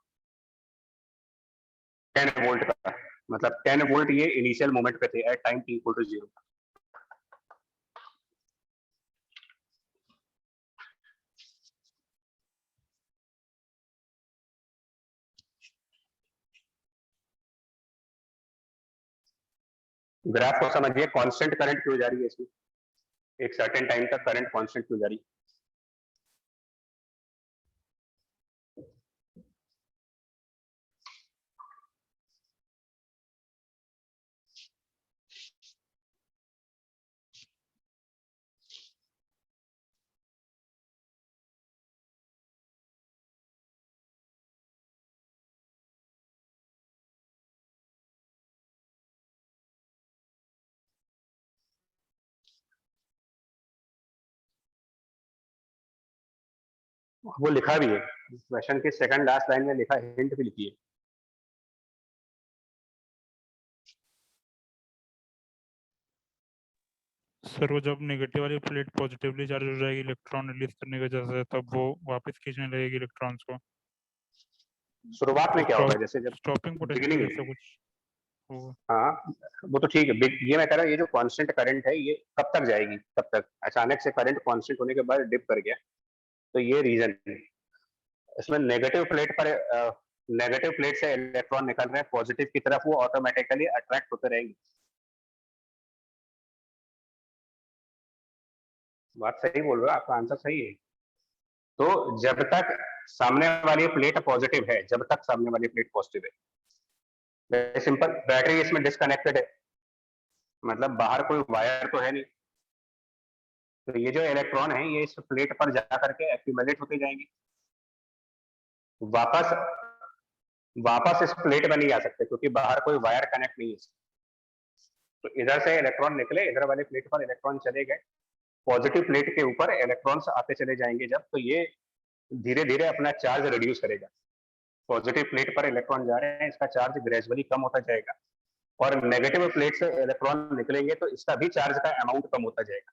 10 वोल्ट का, मतलब 10 वोल्ट ये इनिशियल मोमेंट पे थे एट टाइम t = 0। ग्राफ को समझिए, कांस्टेंट करंट क्यों जा रही है इसमें, एक सर्टेन टाइम तक करंट कांस्टेंट क्यों जा रही है। वो लिखा भी है क्वेश्चन के सेकंड लास्ट लाइन में, लिखा हिंट भी लिखी है।
सर वो जब नेगेटिव वाली प्लेट पॉजिटिवली चार्ज हो जाएगी इलेक्ट्रॉन रिलीज करने की वजह से, तब वो वापस खींचने लगेगी इलेक्ट्रॉन्स को।
शुरुआत में क्या होगा, जैसे जब
स्टॉपिंग पोटेंशियल
बिगिनिंग
जैसा कुछ होगा।
हाँ वो तो ठीक है, ये मैं कह रहा हूँ, ये जो कांस्टेंट करंट है ये कब तक जाएगी, कब तक अचानक से करंट कांस्टेंट होने के बाद डिप कर गया, तो ये रीजन है। इसमें नेगेटिव प्लेट से इलेक्ट्रॉन निकल रहे हैं पॉजिटिव की तरफ, वो ऑटोमेटिकली अट्रैक्ट होते रहेंगे। बात सही बोल रहे हो, आपका आंसर सही है। तो जब तक सामने वाली प्लेट पॉजिटिव है, जब तक सामने वाली प्लेट पॉजिटिव है, सिंपल, बैटरी इसमें डिस्कनेक्टेड है, मतलब बाहर कोई वायर तो है नहीं, तो ये जो इलेक्ट्रॉन है ये इस प्लेट पर जाकर के एक्यूमुलेट होते जाएंगे, वापस वापस इस प्लेट में नहीं आ सकते क्योंकि बाहर कोई वायर कनेक्ट नहीं है। तो इधर से इलेक्ट्रॉन निकले, इधर वाले प्लेट पर इलेक्ट्रॉन चले गए, पॉजिटिव प्लेट के ऊपर इलेक्ट्रॉन्स आते चले जाएंगे जब, तो ये धीरे धीरे अपना चार्ज रिड्यूस करेगा। पॉजिटिव प्लेट पर इलेक्ट्रॉन जा रहे हैं, इसका चार्ज ग्रेजुअली कम होता जाएगा, और नेगेटिव प्लेट से इलेक्ट्रॉन निकलेंगे तो इसका भी चार्ज का अमाउंट कम होता जाएगा।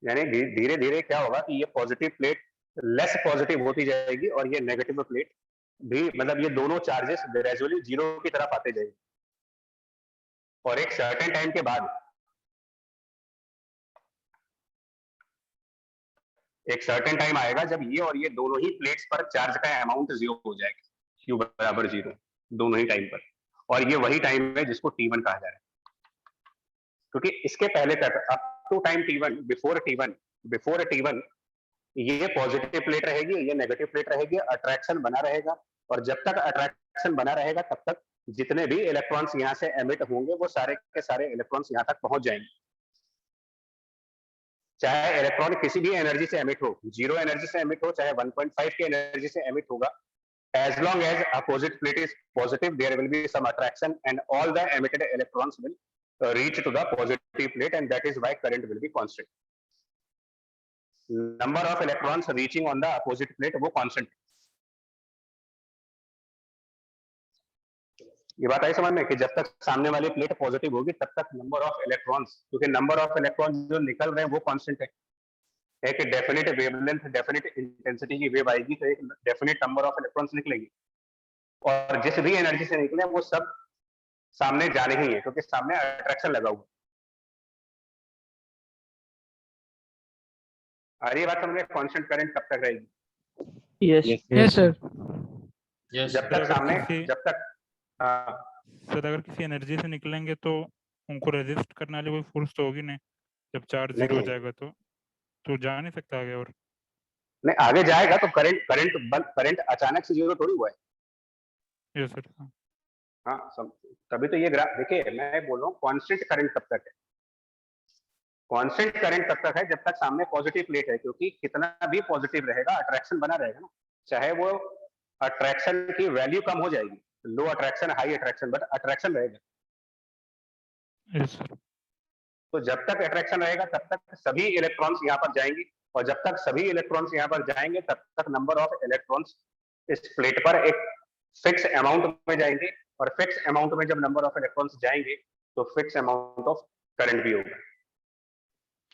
यानी धीरे धीरे क्या होगा कि ये पॉजिटिव प्लेट लेस पॉजिटिव होती जाएगी और ये नेगेटिव प्लेट भी, मतलब ये दोनों चार्जेस ग्रेजुअली जीरो की तरफ आते जाएंगे, और एक सर्टेन टाइम के बाद, एक सर्टेन टाइम आएगा जब ये और ये दोनों ही प्लेट्स पर चार्ज का अमाउंट जीरो हो जाएगा, Q बराबर जीरो दोनों ही टाइम पर, और ये वही टाइम है जिसको T1 कहा जा रहा है। क्योंकि इसके पहले तक up to time T1, before T1 ये पॉजिटिव प्लेट रहेगी, ये नेगेटिव प्लेट रहेगी, अट्रैक्शन बना रहेगा, और जब तक अट्रैक्शन बना रहेगा तब तक जितने भी इलेक्ट्रॉन्स यहाँ से एमिट होंगे वो सारे के सारे इलेक्ट्रॉन्स यहाँ तक पहुंच जाएंगे, चाहे इलेक्ट्रॉन किसी भी एनर्जी से एमिट हो, 0 एनर्जी से एमिट हो, चाहे 1.5 की एनर्जी से एमिट होगा, as long as opposite plate is positive, there will be some attraction and all the emitted electrons will reach to the positive plate, and that is why current will be constant. Number of electrons reaching on the opposite plate वो constant है। ये बात आई समझ में कि जब तक सामने वाली प्लेट पॉजिटिव होगी तब तक नंबर ऑफ इलेक्ट्रॉन्स, क्योंकि नंबर ऑफ इलेक्ट्रॉन्स जो निकल रहे हैं वो कांस्टेंट है। एक डेफिनेट वेवलेंथ, डेफिनेट इंटेंसिटी की वेव आएगी तो एक डेफिनेट नंबर ऑफ इलेक्ट्रॉन्स निकलेंगे, और जिस भी एनर्जी से निकले वो सब सामने जाने ही है क्योंकि सामने अट्रैक्शन लगा हुआ। आ रही है बात समझ में? कांस्टेंट करंट कब तक रहेगी?
Yes sir.
जब तक सामने, जब तक
सर अगर किसी एनर्जी से निकलेंगे तो उनको रेजिस्ट करने वाली कोई फोर्स तो होगी नहीं, जब चार्ज जीरो हो जाएगा तो जा नहीं सकता आगे, और
नहीं आगे जाएगा तो करंट अचानक से जीरो थोड़ी हुआ है।
Yes sir.
हाँ तभी तो ये ग्राफ देखिए, मैं बोल रहा हूँ कांस्टेंट करंट कब तक है, कांस्टेंट करंट तब तक है जब तक सामने पॉजिटिव प्लेट है, क्योंकि कितना भी पॉजिटिव रहेगा अट्रैक्शन बना रहेगा ना, चाहे वो अट्रैक्शन की वैल्यू कम हो जाएगी, low attraction, high attraction, but attraction रहेगा।
Yes sir.
तो जब तक अट्रैक्शन रहेगा तब तक सभी इलेक्ट्रॉन्स यहाँ पर जाएंगे, और जब तक सभी इलेक्ट्रॉन्स यहाँ पर जाएंगे तब तक नंबर ऑफ इलेक्ट्रॉन्स इस प्लेट पर एक फिक्स अमाउंट में जाएंगे, और फिक्स अमाउंट में जब नंबर ऑफ इलेक्ट्रॉन्स जाएंगे तो फिक्स अमाउंट ऑफ करंट भी होगा।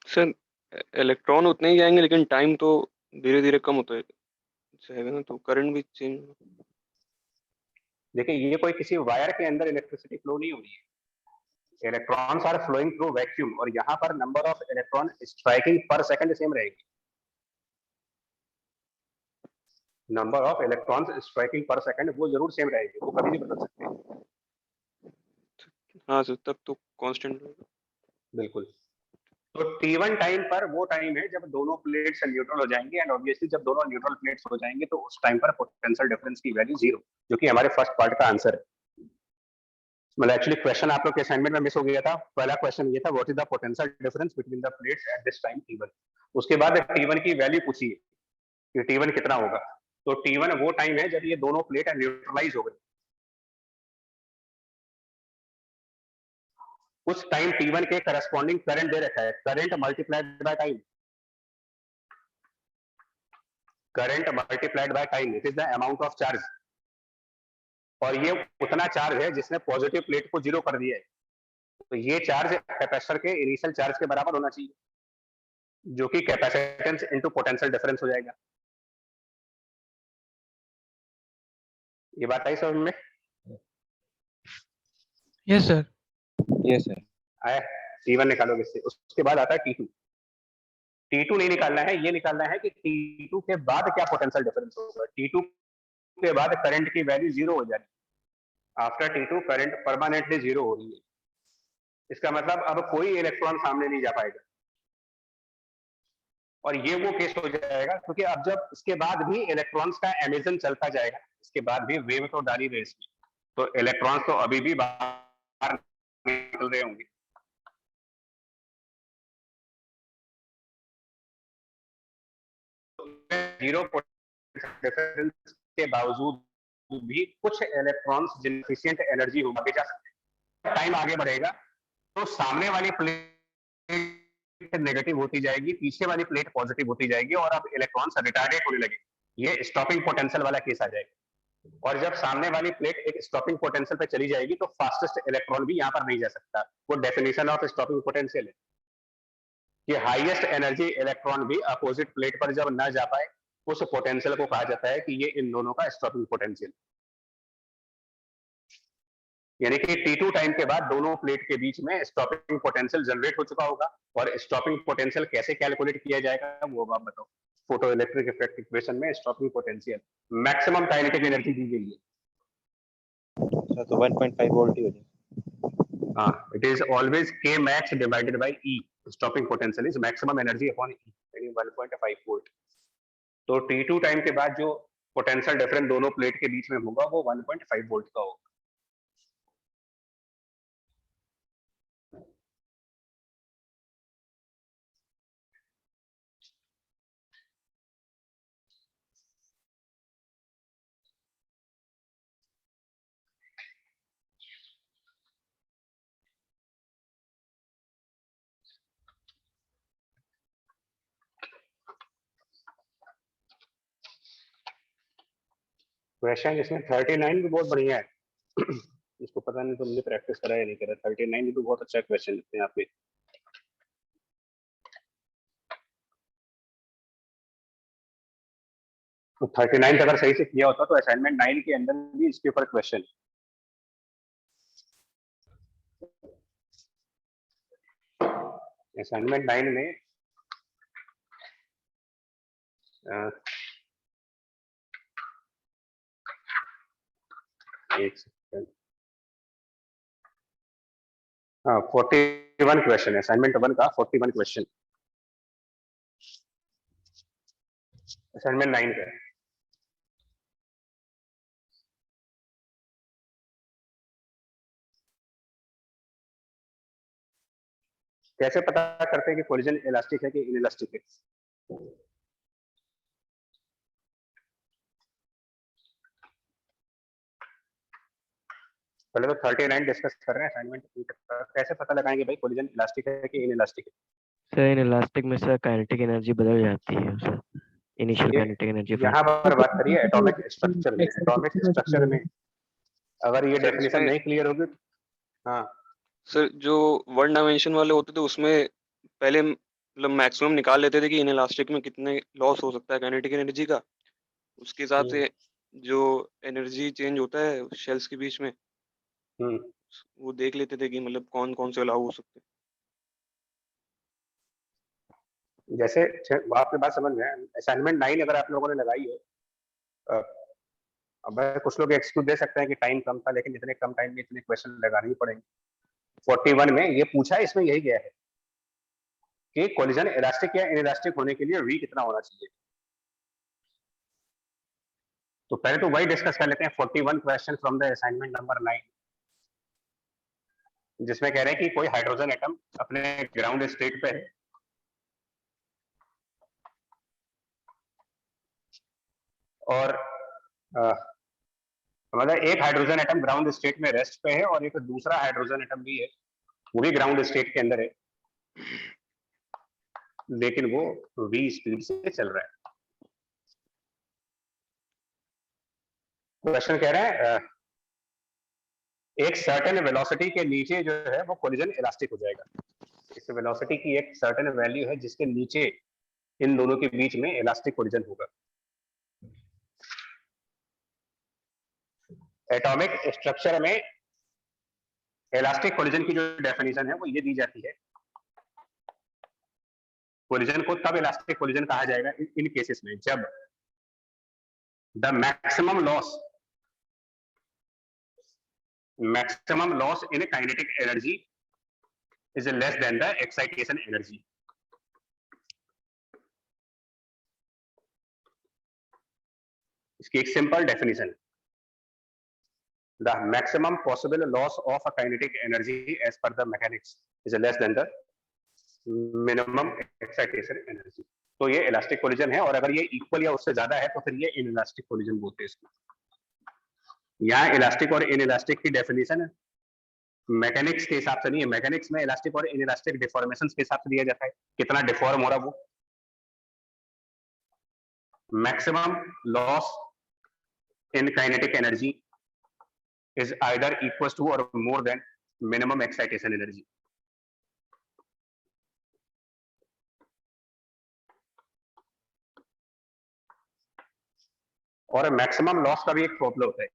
सर इलेक्ट्रॉन उतने ही जाएंगे लेकिन टाइम तो धीरे धीरे कम होता जाएगा ना, तो करंट भी चेंज।
देखिए ये कोई किसी वायर के अंदर इलेक्ट्रिसिटी फ्लो नहीं हो रही है, electrons are flowing through vacuum, और यहाँ पर number of electron striking per second same रहेगी, number of electrons striking per second वो जरूर सेम रहेगी, वो कभी नहीं बदल सकते।
हाँ सर तब तो कांस्टेंट रहेगा।
बिल्कुल। तो T1 टाइम पर वो टाइम है जब दोनों प्लेट्स न्यूट्रल हो जाएंगे, एंड ऑब्वियसली जब दोनों न्यूट्रल प्लेट्स हो जाएंगे तो उस टाइम पर पोटेंशियल डिफरेंस की वैल्यू जीरो, जो कि हमारे फर्स्ट पार्ट का आंसर है। मतलब एक्चुअली क्वेश्चन आप लोग के असाइनमेंट में मिस हो गया था, पहला क्वेश्चन ये था what is the potential difference between the plates at this time T1, उसके बाद T1 की वैल्यू पूछी कि T1 कितना होगा, तो T1 वो टाइम है जब ये दोनों प्लेट न्यूट्रलाइज हो गई, उस टाइम T1 के करस्पॉन्डिंग करंट दे रखा है, current multiplied by time, current multiplied by time, it is the amount of charge.
और ये उतना चार्ज है जिसने पॉजिटिव प्लेट को जीरो कर दिया है, तो ये चार्ज कैपेसिटर के इनिशियल चार्ज के बराबर होना चाहिए, जो कि कैपेसिटेंस इनटू पोटेंशियल डिफरेंस हो जाएगा। ये बात आई समझ में?
Yes sir.
Yes sir.
आया? T1 निकालोगे इससे, उसके बाद आता है T2। T2 नहीं निकालना है, ये निकालना है कि T2 के बाद क्या पोटेंशियल डिफरेंस होगा। T2 के बाद करंट की वैल्यू जीरो हो जाएगी। After T2 current permanently zero हो रही है, इसका मतलब अब कोई इलेक्ट्रॉन सामने नहीं जा पाएगा, और ये वो केस हो जाएगा क्योंकि अब जब इसके बाद भी इलेक्ट्रॉन्स का एमिशन चलता जाएगा, इसके बाद भी वेव तो डाली रेस में, तो इलेक्ट्रॉन्स तो अभी भी बाहर निकल रहे होंगे। जीरो डिफरेंस के बावजूद भी कुछ इलेक्ट्रॉन्स जिनफिशिएंट एनर्जी हो आगे जा सकते हैं। टाइम आगे बढ़ेगा तो सामने वाली प्लेट नेगेटिव होती जाएगी, पीछे वाली प्लेट पॉजिटिव होती जाएगी, और अब इलेक्ट्रॉन्स रिटार्डेड होने लगे। ये स्टॉपिंग पोटेंशियल वाला केस आ जाएगा। और जब सामने वाली प्लेट एक स्टॉपिंग पोटेंशियल पे चली जाएगी तो फास्टेस्ट इलेक्ट्रॉन भी यहाँ पर नहीं जा सकता। वो डेफिनेशन ऑफ स्टॉपिंग पोटेंशियल है कि हाईएस्ट एनर्जी इलेक्ट्रॉन भी अपोजिट प्लेट पर जब ना जा पाए, उस पोटेंशियल को कहा जाता है कि ये इन दोनों का स्टॉपिंग पोटेंशियल। यानी कि T2 टाइम के बाद दोनों प्लेट के बीच में स्टॉपिंग पोटेंशियल जनरेट हो चुका होगा, और स्टॉपिंग पोटेंशियल कैसे कैलकुलेट किया जाएगा वो आप बताओ। फोटो इलेक्ट्रिक इफेक्ट इक्वेशन में stopping potential maximum kinetic energy दी गई है,
तो 1.5 वोल्ट ही हो जाएगा।
हाँ, it is always K max divided by E। Stopping potential is maximum energy upon E, यानी 1.5 वोल्ट। तो T2 टाइम के बाद जो पोटेंशियल डिफरेंस दोनों प्लेट के बीच में होगा वो 1.5 वोल्ट का होगा। क्वेश्चन इसमें 39 भी बहुत बढ़िया है। इसको पता नहीं तुमने प्रैक्टिस करा या नहीं करा। 39 भी बहुत अच्छा क्वेश्चन लिखते हैं आप। तो 39 अगर सही से किया होता तो असाइनमेंट 9 के अंदर भी इसके ऊपर क्वेश्चन। असाइनमेंट 9 में एक सेकंड, हाँ 41 क्वेश्चन है असाइनमेंट 1 का। 41 क्वेश्चन असाइनमेंट 9 का। कैसे पता करते हैं कि कोलिजन इलास्टिक है कि इनइलास्टिक है? पहले तो 39 डिस्कस कर रहे हैं असाइनमेंट। कैसे पता लगाएंगे भाई कोलिजन इलास्टिक है कि इनइलास्टिक है?
सर इनइलास्टिक में सर काइनेटिक एनर्जी बदल जाती है सर, इनिशियल काइनेटिक एनर्जी।
यहाँ पर बात करिए एटॉमिक स्ट्रक्चर में। एटॉमिक स्ट्रक्चर में अगर ये डेफिनेशन नहीं क्लियर होगी, हाँ
सर जो वन डायमेंशन वाले होते थे उसमें पहले मतलब मैक्सिमम निकाल लेते थे कि इनइलास्टिक में कितने लॉस हो सकता है काइनेटिक एनर्जी का, उसके हिसाब से जो एनर्जी चेंज होता है शेल्स के बीच में वो देख लेते थे कि मतलब कौन कौन से अलाउ हो सकते हैं।
जैसे आपकी बात समझ में। असाइनमेंट 9 अगर आप लोगों ने लगाई है, अब कुछ लोग एक्सक्यूज दे सकते हैं कि टाइम कम था, लेकिन इतने कम टाइम में इतने क्वेश्चन लगाने ही पड़ेंगे। 41 में ये पूछा है, इसमें यही गया है कि कोलिजन इलास्टिक या इनइलास्टिक होने के लिए V कितना होना चाहिए। तो पहले तो वही डिस्कस कर लेते हैं। 41 question from the assignment number 9, जिसमें कह रहे हैं कि कोई हाइड्रोजन एटम अपने ग्राउंड स्टेट पे है और मतलब एक हाइड्रोजन एटम ग्राउंड स्टेट में रेस्ट पे है और एक दूसरा हाइड्रोजन एटम भी है, वो भी ग्राउंड स्टेट के अंदर है, लेकिन वो V स्पीड से चल रहा है। क्वेश्चन कह रहे हैं एक सर्टेन वेलोसिटी के नीचे जो है वो कोलिजन इलास्टिक हो जाएगा। इस वेलोसिटी की एक सर्टेन वैल्यू है जिसके नीचे इन दोनों के बीच में इलास्टिक कोलिजन होगा। एटॉमिक स्ट्रक्चर में इलास्टिक कोलिजन की जो डेफिनेशन है वो ये दी जाती है, कोलिजन को तब इलास्टिक कोलिजन कहा जाएगा इन केसेस में जब the maximum loss in kinetic energy is less than the excitation energy. इसकी एक simple definition, the maximum possible loss of a kinetic energy as per the mechanics is less than the minimum excitation energy. तो ये elastic collision है, और अगर ये equal या उससे ज्यादा है तो फिर ये इनइलास्टिक कोलिजन बोलते हैं इसको। यहाँ इलास्टिक और इनइलास्टिक की डेफिनेशन मैकेनिक्स के हिसाब से नहीं है, मैकेनिक्स में इलास्टिक और इनइलास्टिक डिफॉर्मेशन के हिसाब से दिया जाता है, कितना डिफॉर्म हो रहा वो। Maximum loss in kinetic energy is either equals to or more than minimum excitation energy। और मैक्सिमम लॉस का भी एक फॉर्मूला होता है।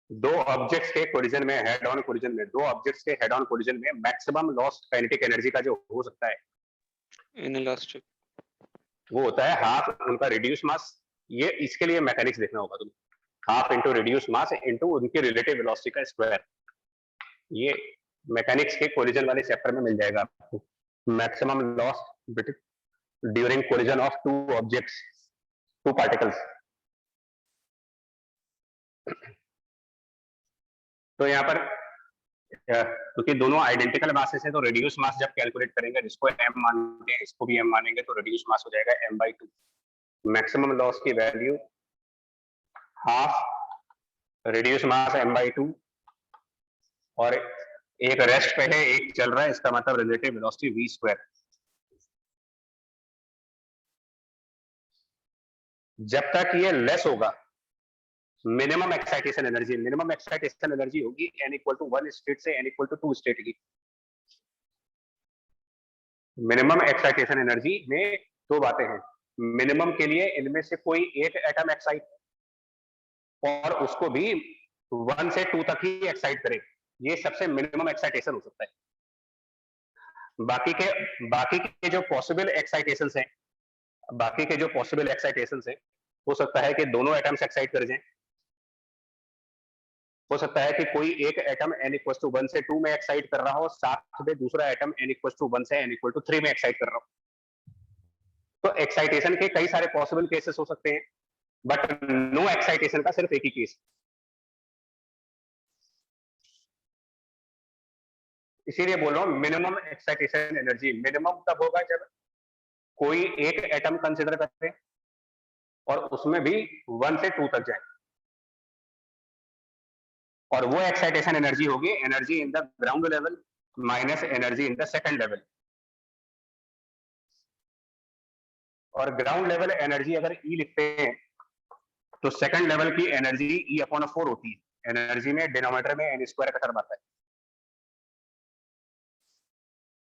दो ऑब्जेक्ट्स के कोलिजन में, हेड ऑन कोलिजन में, दो ऑब्जेक्ट्स के हेड ऑन कोलिजन में मैक्सिमम लॉस काइनेटिक एनर्जी का जो हो सकता है
इनइलास्टिक,
वो होता है हाफ उनका रिड्यूस मास। ये इसके लिए मैकेनिक्स देखना होगा तुम्हें, half into reduce mass into उनकी रिलेटिव वेलोसिटी का स्क्वायर। ये मैकेनिक्स के कोलिजन वाले चैप्टर में मिल जाएगा आपको। Maximum loss during collision of two objects, two particles. तो यहाँ पर क्योंकि दोनों आइडेंटिकल मासेस हैं तो रिड्यूस मास जब कैलकुलेट करेंगे, जिसको m मानते हैं इसको भी m मानेंगे, तो रिड्यूस मास हो जाएगा m/2। मैक्सिमम लॉस की value half reduce mass m/2, और एक रेस्ट पे है, एक चल रहा है, इसका मतलब रिलेटिव वेलोसिटी v²। जब तक ये लेस होगा मिनिमम एक्साइटेशन एनर्जी होगी n=1 स्टेट से n=2 स्टेट की। मिनिमम एक्साइटेशन एनर्जी में दो बातें हैं, मिनिमम के लिए इनमें से कोई एक एटम एक्साइट, और उसको भी 1 से 2 तक ही एक्साइट करे, ये सबसे मिनिमम एक्साइटेशन हो सकता है। बाकी के जो पॉसिबल एक्साइटेशंस हैं, हो सकता है कि दोनों एटम्स एक्साइट कर जाएं, हो सकता है कि कोई एक एटम n=1 से 2 में एक्साइट कर रहा हो, साथ में दूसरा एटम n=1 से n=3 में एक्साइट कर रहा हो। तो एक्साइटेशन के कई सारे पॉसिबल केसेस हो सकते हैं, बट नो एक्साइटेशन का सिर्फ एक ही केस। इसीलिए बोल रहा हूं मिनिमम एक्साइटेशन एनर्जी मिनिमम तब होगा जब कोई एक एटम कंसिडर करते हैं और उसमें भी 1 से 2 तक जाए, और वो एक्साइटेशन एनर्जी होगी energy in the ground level minus energy in the second level. और ग्राउंड लेवल एनर्जी अगर E लिखते हैं तो सेकंड लेवल की एनर्जी E/4 होती है। एनर्जी में डिनोमिनेटर में n² का टर्म आता है,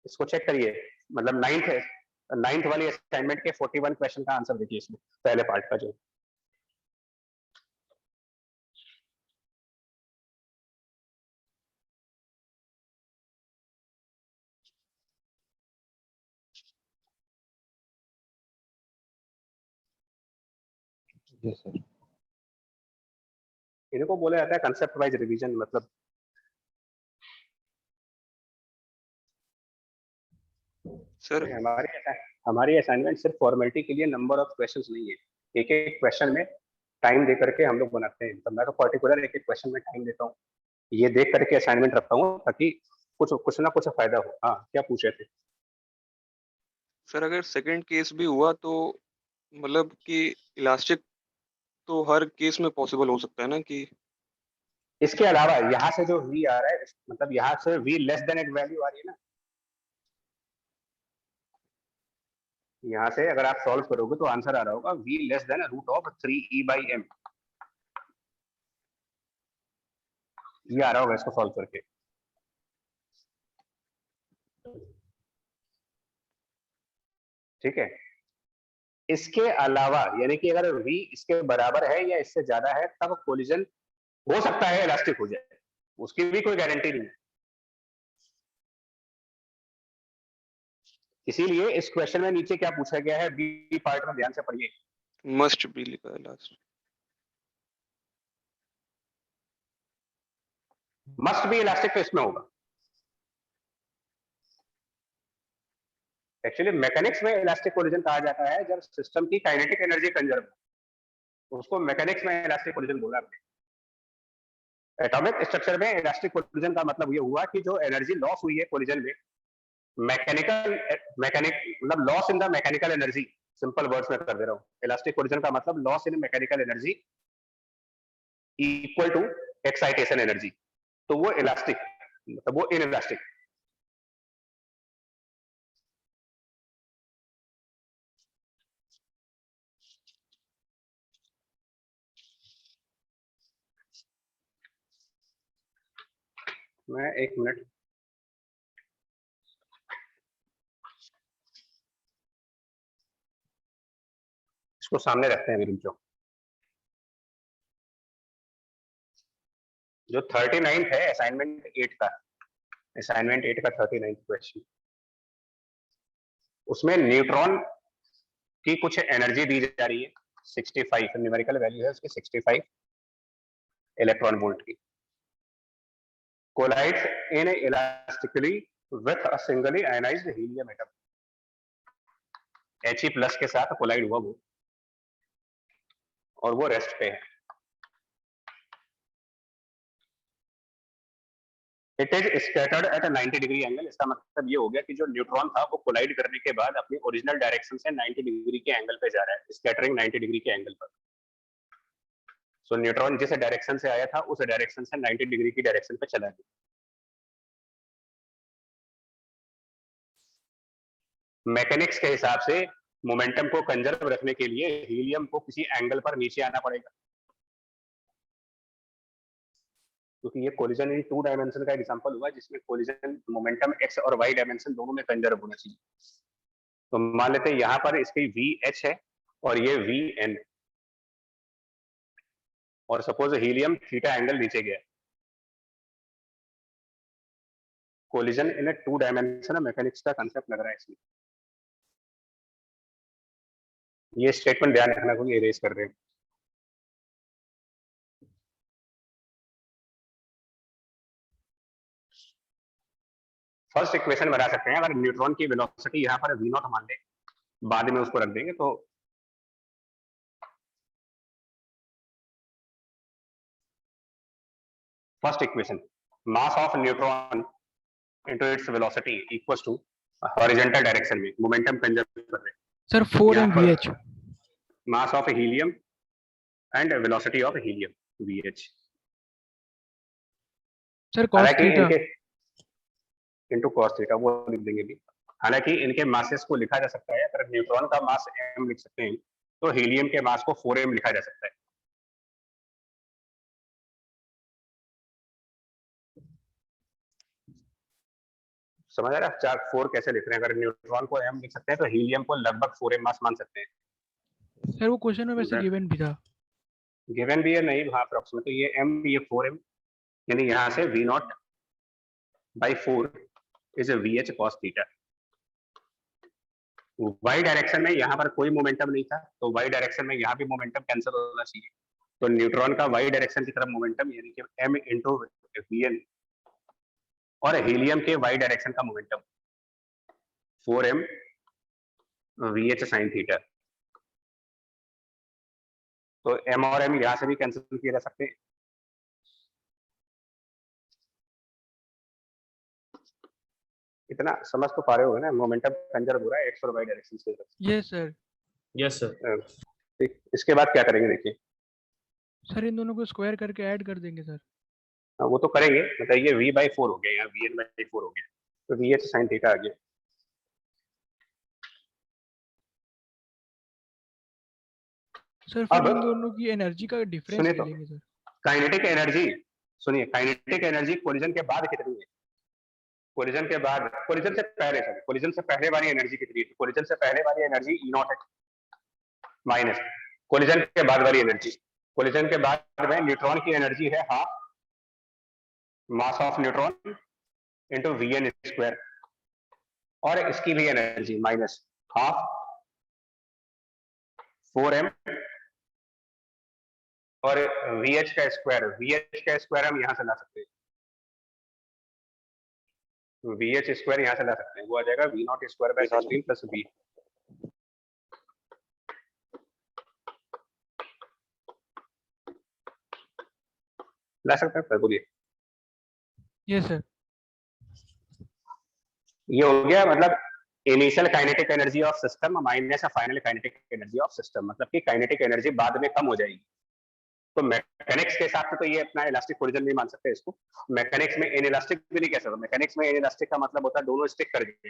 इसको चेक करिए। मतलब नाइन्थ वाली असाइनमेंट के 41 क्वेश्चन का आंसर देखिए इसमें, पहले पार्ट का जो।
Yes sir.
इनको बोला जाता है कंसेप्ट वाइज रिवीजन। मतलब
सर
हमारी असाइनमेंट सिर्फ फॉर्मेलिटी के लिए नंबर ऑफ क्वेश्चंस नहीं है, एक एक क्वेश्चन में टाइम दे करके हम लोग बनाते हैं। तो मैं तो पर्टिकुलर एक एक क्वेश्चन में टाइम देता हूँ, ये देख करके असाइनमेंट रखता हूँ ताकि कुछ ना कुछ फायदा हो। हाँ, क्या पूछे थे
सर? अगर सेकंड केस भी हुआ तो मतलब कि इलास्टिक तो हर केस में पॉसिबल हो सकता है ना कि
इसके अलावा यहाँ से जो v आ रहा है, मतलब यहाँ से v लेस देन एक वैल्यू आ रही है ना, यहाँ से अगर आप सॉल्व करोगे तो आंसर आ रहा होगा v लेस देन √3e/m। ये आ रहा होगा इसको सॉल्व करके। ठीक है, इसके अलावा यानी कि अगर v इसके बराबर है या इससे ज्यादा है तब कोलिजन हो सकता है इलास्टिक हो जाए, उसकी भी कोई गारंटी नहीं है। इसीलिए इस क्वेश्चन में नीचे क्या पूछा गया है, बी पार्ट में ध्यान से पढ़िए।
मस्ट बी लिखा है लास्ट।
मस्ट बी इलास्टिक तो इसमें होगा। एक्चुअली मैकेनिक्स में इलास्टिक कोलिजन कहा जाता है जब सिस्टम की काइनेटिक एनर्जी कंजर्व हो, उसको मैकेनिक्स में इलास्टिक कोलिजन बोला हमने। एटॉमिक स्ट्रक्चर में इलास्टिक कोलिजन का मतलब ये हुआ कि जो एनर्जी लॉस हुई है कोलिजन में, मतलब loss in the mechanical energy, simple words में कर दे रहा हूँ। इलास्टिक कोलिजन का मतलब loss in mechanical energy equal to excitation energy, तो वो इलास्टिक, मतलब वो इनइलास्टिक। मैं 1 मिनट, इसको सामने रखते हैं मेरे जो 39 है असाइनमेंट 8 का, असाइनमेंट 8 का 39 क्वेश्चन, उसमें न्यूट्रॉन की कुछ एनर्जी दी जा रही है 65, न्यूमेरिकल वैल्यू है उसकी 65 इलेक्ट्रॉन वोल्ट की। Collides inelastically with a singly ionised helium atom, He+ के साथ कोलाइड हुआ वो, और वो रेस्ट पे है। It is scattered at 90 degree angle, इसका मतलब ये हो गया कि जो न्यूट्रॉन था वो कोलाइड करने के बाद अपनी ओरिजिनल डायरेक्शन से 90 डिग्री के एंगल पे जा रहा है, स्कैटरिंग 90 डिग्री के एंगल पर। सो न्यूट्रॉन जिस डायरेक्शन से आया था उस डायरेक्शन से 90 डिग्री की डायरेक्शन पे चला गया। मैकेनिक्स के हिसाब से मोमेंटम को कंजर्व रखने के लिए हीलियम को किसी एंगल पर नीचे आना पड़ेगा, क्योंकि ये कोलिजन इन 2 डायमेंशन का एग्जांपल हुआ जिसमें कोलिजन मोमेंटम x और y डायमेंशन दोनों में कंजर्व होना चाहिए। तो मान लेते हैं यहाँ पर इसकी VH है और ये VN, और सपोज हीलियम थीटा एंगल नीचे गया। कोलिजन इन 2 डायमेंशन मैकेनिक्स का कंसेप्ट लग रहा है इसमें। ये स्टेटमेंट ध्यान रखना क्योंकि इरेज कर रहे हैं। फर्स्ट इक्वेशन बना सकते हैं, अगर न्यूट्रॉन की वेलोसिटी यहाँ पर v0 मान ले, बाद में उसको रख देंगे। तो first equation, mass of neutron into its velocity equals to horizontal direction में मोमेंटम कंजर्व कर रहे हैं
sir 4mVh,
mass of helium and velocity of helium VH।
Sir cos
हालांकि
थीटा,
इनके इनटू cos थीटा वो लिख देंगे भी। हालांकि इनके मासेस को लिखा जा सकता है, अगर न्यूट्रॉन का मास m लिख सकते हैं तो हीलियम के मास को 4m लिखा जा सकता है। समझ आ रहा है 4 कैसे लिख रहे हैं? अगर न्यूट्रॉन को m लिख सकते हैं तो हीलियम को लगभग 4m मास मान सकते हैं।
सर वो क्वेश्चन में वैसे गिवन भी था।
गिवन भी है नहीं, हाँ अप्रोक्सीमेट। तो ये m ये 4m, यानी यहाँ से V0/4 is VH cos theta. y direction में यहाँ पर कोई मोमेंटम नहीं था, तो y डायरेक्शन में यहाँ भी मोमेंटम कैंसिल होना चाहिए। तो न्यूट्रॉन का y डायरेक्शन की तरफ मोमेंटम यानी कि m इंटू Vn, और हीलियम के y डायरेक्शन का momentum 4m VH sin theta. तो m और m यहाँ से भी कैंसिल किए जा सकते हैं। इतना समझ तो पा रहे हो ना, मोमेंटम कंजर्व हो रहा है x और y डायरेक्शन से।
Yes sir.
Yes sir.
ठीक, इसके बाद क्या करेंगे देखिए।
सर इन दोनों को स्क्वायर करके ऐड कर देंगे सर।
हाँ, वो तो करेंगे, मतलब ये V/4 हो गया, यहाँ Vn/4 हो गया, तो VH sin थीटा आ गया।
सर फिर
अब
इन दोनों की एनर्जी का डिफरेंस
सुनिए
ले
तो,
लेंगे सर।
काइनेटिक एनर्जी सुनिए, काइनेटिक एनर्जी कोलिजन के बाद कितनी है? कोलिजन के बाद, कोलिजन से पहले, सॉरी, कोलिजन से पहले वाली एनर्जी कितनी है? कोलिजन से पहले वाली एनर्जी ई नॉट है माइनस कोलिजन के बाद वाली एनर्जी। कोलिजन के बाद में न्यूट्रॉन की एनर्जी है half mass of neutron into v n square, और इसकी भी एनर्जी माइनस हाफ 4m और VH का स्क्वायर। VH का स्क्वायर हम यहां से ला सकते हैं, VH स्क्वायर यहां से ला सकते हैं, वो आ जाएगा V not square by 16 plus V। ला सकते हैं, बोलिए।
Yes sir.
ये हो गया मतलब initial kinetic energy of system minus final kinetic energy of system, मतलब कि काइनेटिक एनर्जी बाद में कम हो जाएगी। तो मैकेनिक्स के हिसाब से तो ये अपना इलास्टिक कोलिजन नहीं मान सकते इसको, मैकेनिक्स में इनइलास्टिक भी नहीं कह सकते। मैकेनिक्स में इनइलास्टिक का मतलब होता है दोनों स्टिक कर देंगे।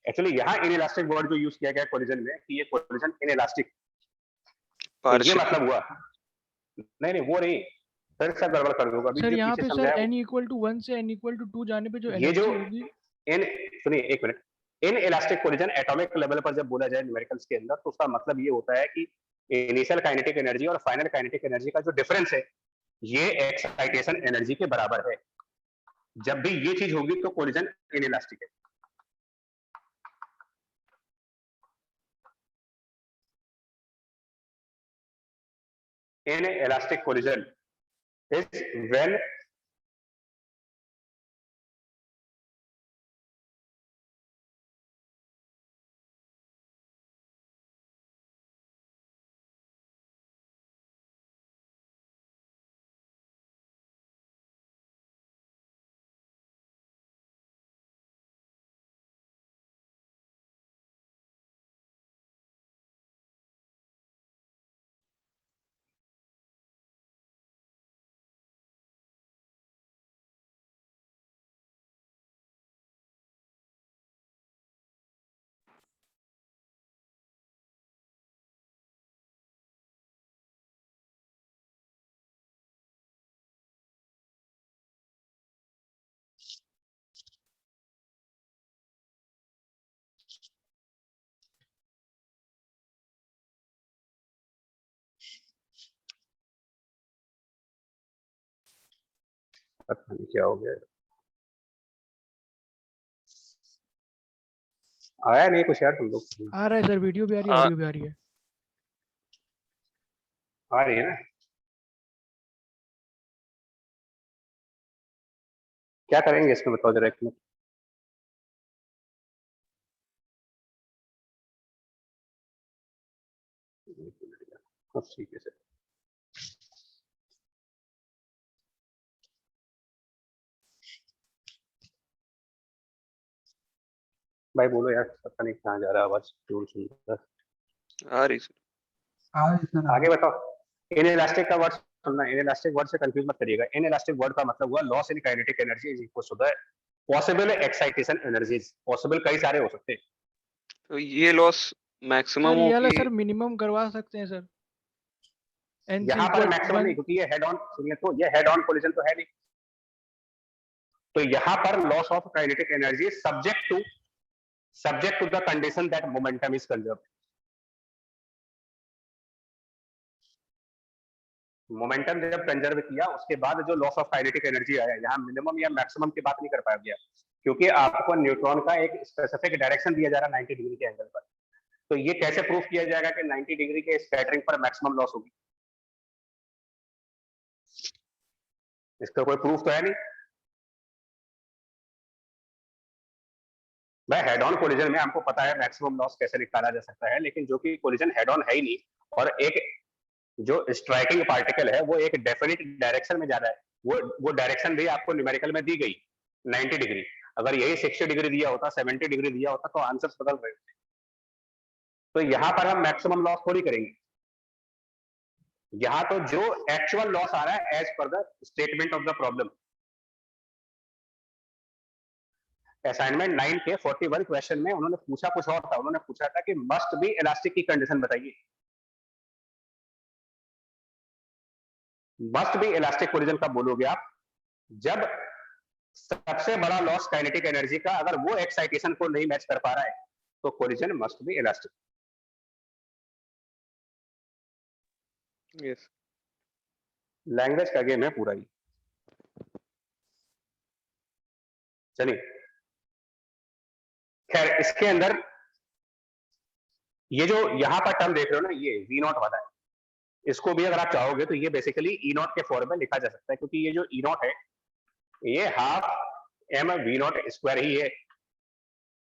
एक्चुअली यहाँ इनइलास्टिक वर्ड जो यूज किया गया कोलिजन में कि ये कोलिजन इनइलास्टिक, तो ये मतलब हुआ नहीं वो नहीं, फिर से गड़बड़ कर दूंगा अभी।
सर यहाँ पे सर
समझाया
n इक्वल टू 1 से n इक्वल टू 2 जाने पे जो
ये
एनर्जी
जो
होगी,
इन, सुनिए एक minute, in elastic collision atomic level पर जब बोला जाए न्यूमेरिकल्स के अंदर, तो उसका मतलब ये होता है कि इनिशियल काइनेटिक एनर्जी और फाइनल काइनेटिक एनर्जी का जो डिफरेंस है ये एक्साइटेशन एनर्जी के बराबर है। जब भी ये चीज होगी तो कोलिजन इनइलास्टिक है। Inelastic collision is when पता नहीं क्या हो गया, आया नहीं कुछ यार तुम लोग?
आ रहा है सर, वीडियो भी आ रही है, ऑडियो भी आ रही है।
आ रही है ना? क्या करेंगे इसमें बताओ जरा एक मिनट। ठीक है सर। भाई बोलो यार, पता नहीं कहाँ जा रहा है आवाज, दूर सुन रहा है।
आ रही सर।
आगे बताओ। इनइलास्टिक का वर्ड सुनना, इनइलास्टिक वर्ड से कंफ्यूज मत करिएगा। इनइलास्टिक वर्ड का मतलब हुआ loss in kinetic energy is equal to the possible excitation energies. Possible कई सारे हो सकते हैं,
तो ये लॉस मैक्सिमम
सर
हो
ये वाला
कि
सर मिनिमम करवा सकते हैं सर, n से
यहाँ पर
इक्वल
मैक्सिमम नहीं,
1।
क्योंकि ये हेड ऑन, सुनिए तो ये हेड ऑन कोलिजन तो है नहीं। तो यहाँ पर loss of kinetic energy subject to the condition that momentum is conserved. Momentum जब कंजर्व किया उसके बाद जो लॉस ऑफ काइनेटिक एनर्जी आया, यहाँ मिनिमम या मैक्सिमम की बात नहीं कर पाया गया, क्योंकि आपको न्यूट्रॉन का एक स्पेसिफिक डायरेक्शन दिया जा रहा है 90 डिग्री के एंगल पर। तो ये कैसे प्रूफ किया जाएगा कि 90 डिग्री के स्कैटरिंग पर मैक्सिमम लॉस होगी? इसका कोई प्रूफ तो है नहीं। भाई हेड ऑन कोलिजन में हमको पता है मैक्सिमम लॉस कैसे निकाला जा सकता है, लेकिन जो कि कोलिजन हेड ऑन है ही नहीं, और एक जो स्ट्राइकिंग पार्टिकल है वो एक डेफिनेट डायरेक्शन में जा रहा है, वो डायरेक्शन भी आपको न्यूमेरिकल में दी गई 90 डिग्री। अगर यही 60 डिग्री दिया होता, 70 डिग्री दिया होता, तो आंसर्स बदल रहे होते। तो यहाँ पर हम मैक्सिमम लॉस थोड़ी करेंगे, यहाँ तो जो एक्चुअल लॉस आ रहा है as per the statement of the problem. Assignment 9 के 41 क्वेश्चन में उन्होंने पूछा कुछ और था, उन्होंने पूछा था कि मस्ट बी इलास्टिक की कंडीशन बताइए। मस्ट बी इलास्टिक कोलिजन कब बोलोगे आप? जब सबसे बड़ा लॉस काइनेटिक एनर्जी का अगर वो एक्साइटेशन को नहीं मैच कर पा रहा है तो collision must be elastic.
Yes
language का गेम है पूरा ही। चलिए, खैर इसके अंदर ये जो यहां पर टर्म देख रहे हो ना, ये V नॉट वाला है, इसको भी अगर आप चाहोगे तो ये बेसिकली E नॉट के फॉर्म में लिखा जा सकता है, क्योंकि ये जो E नॉट है ये half m V not square ही है।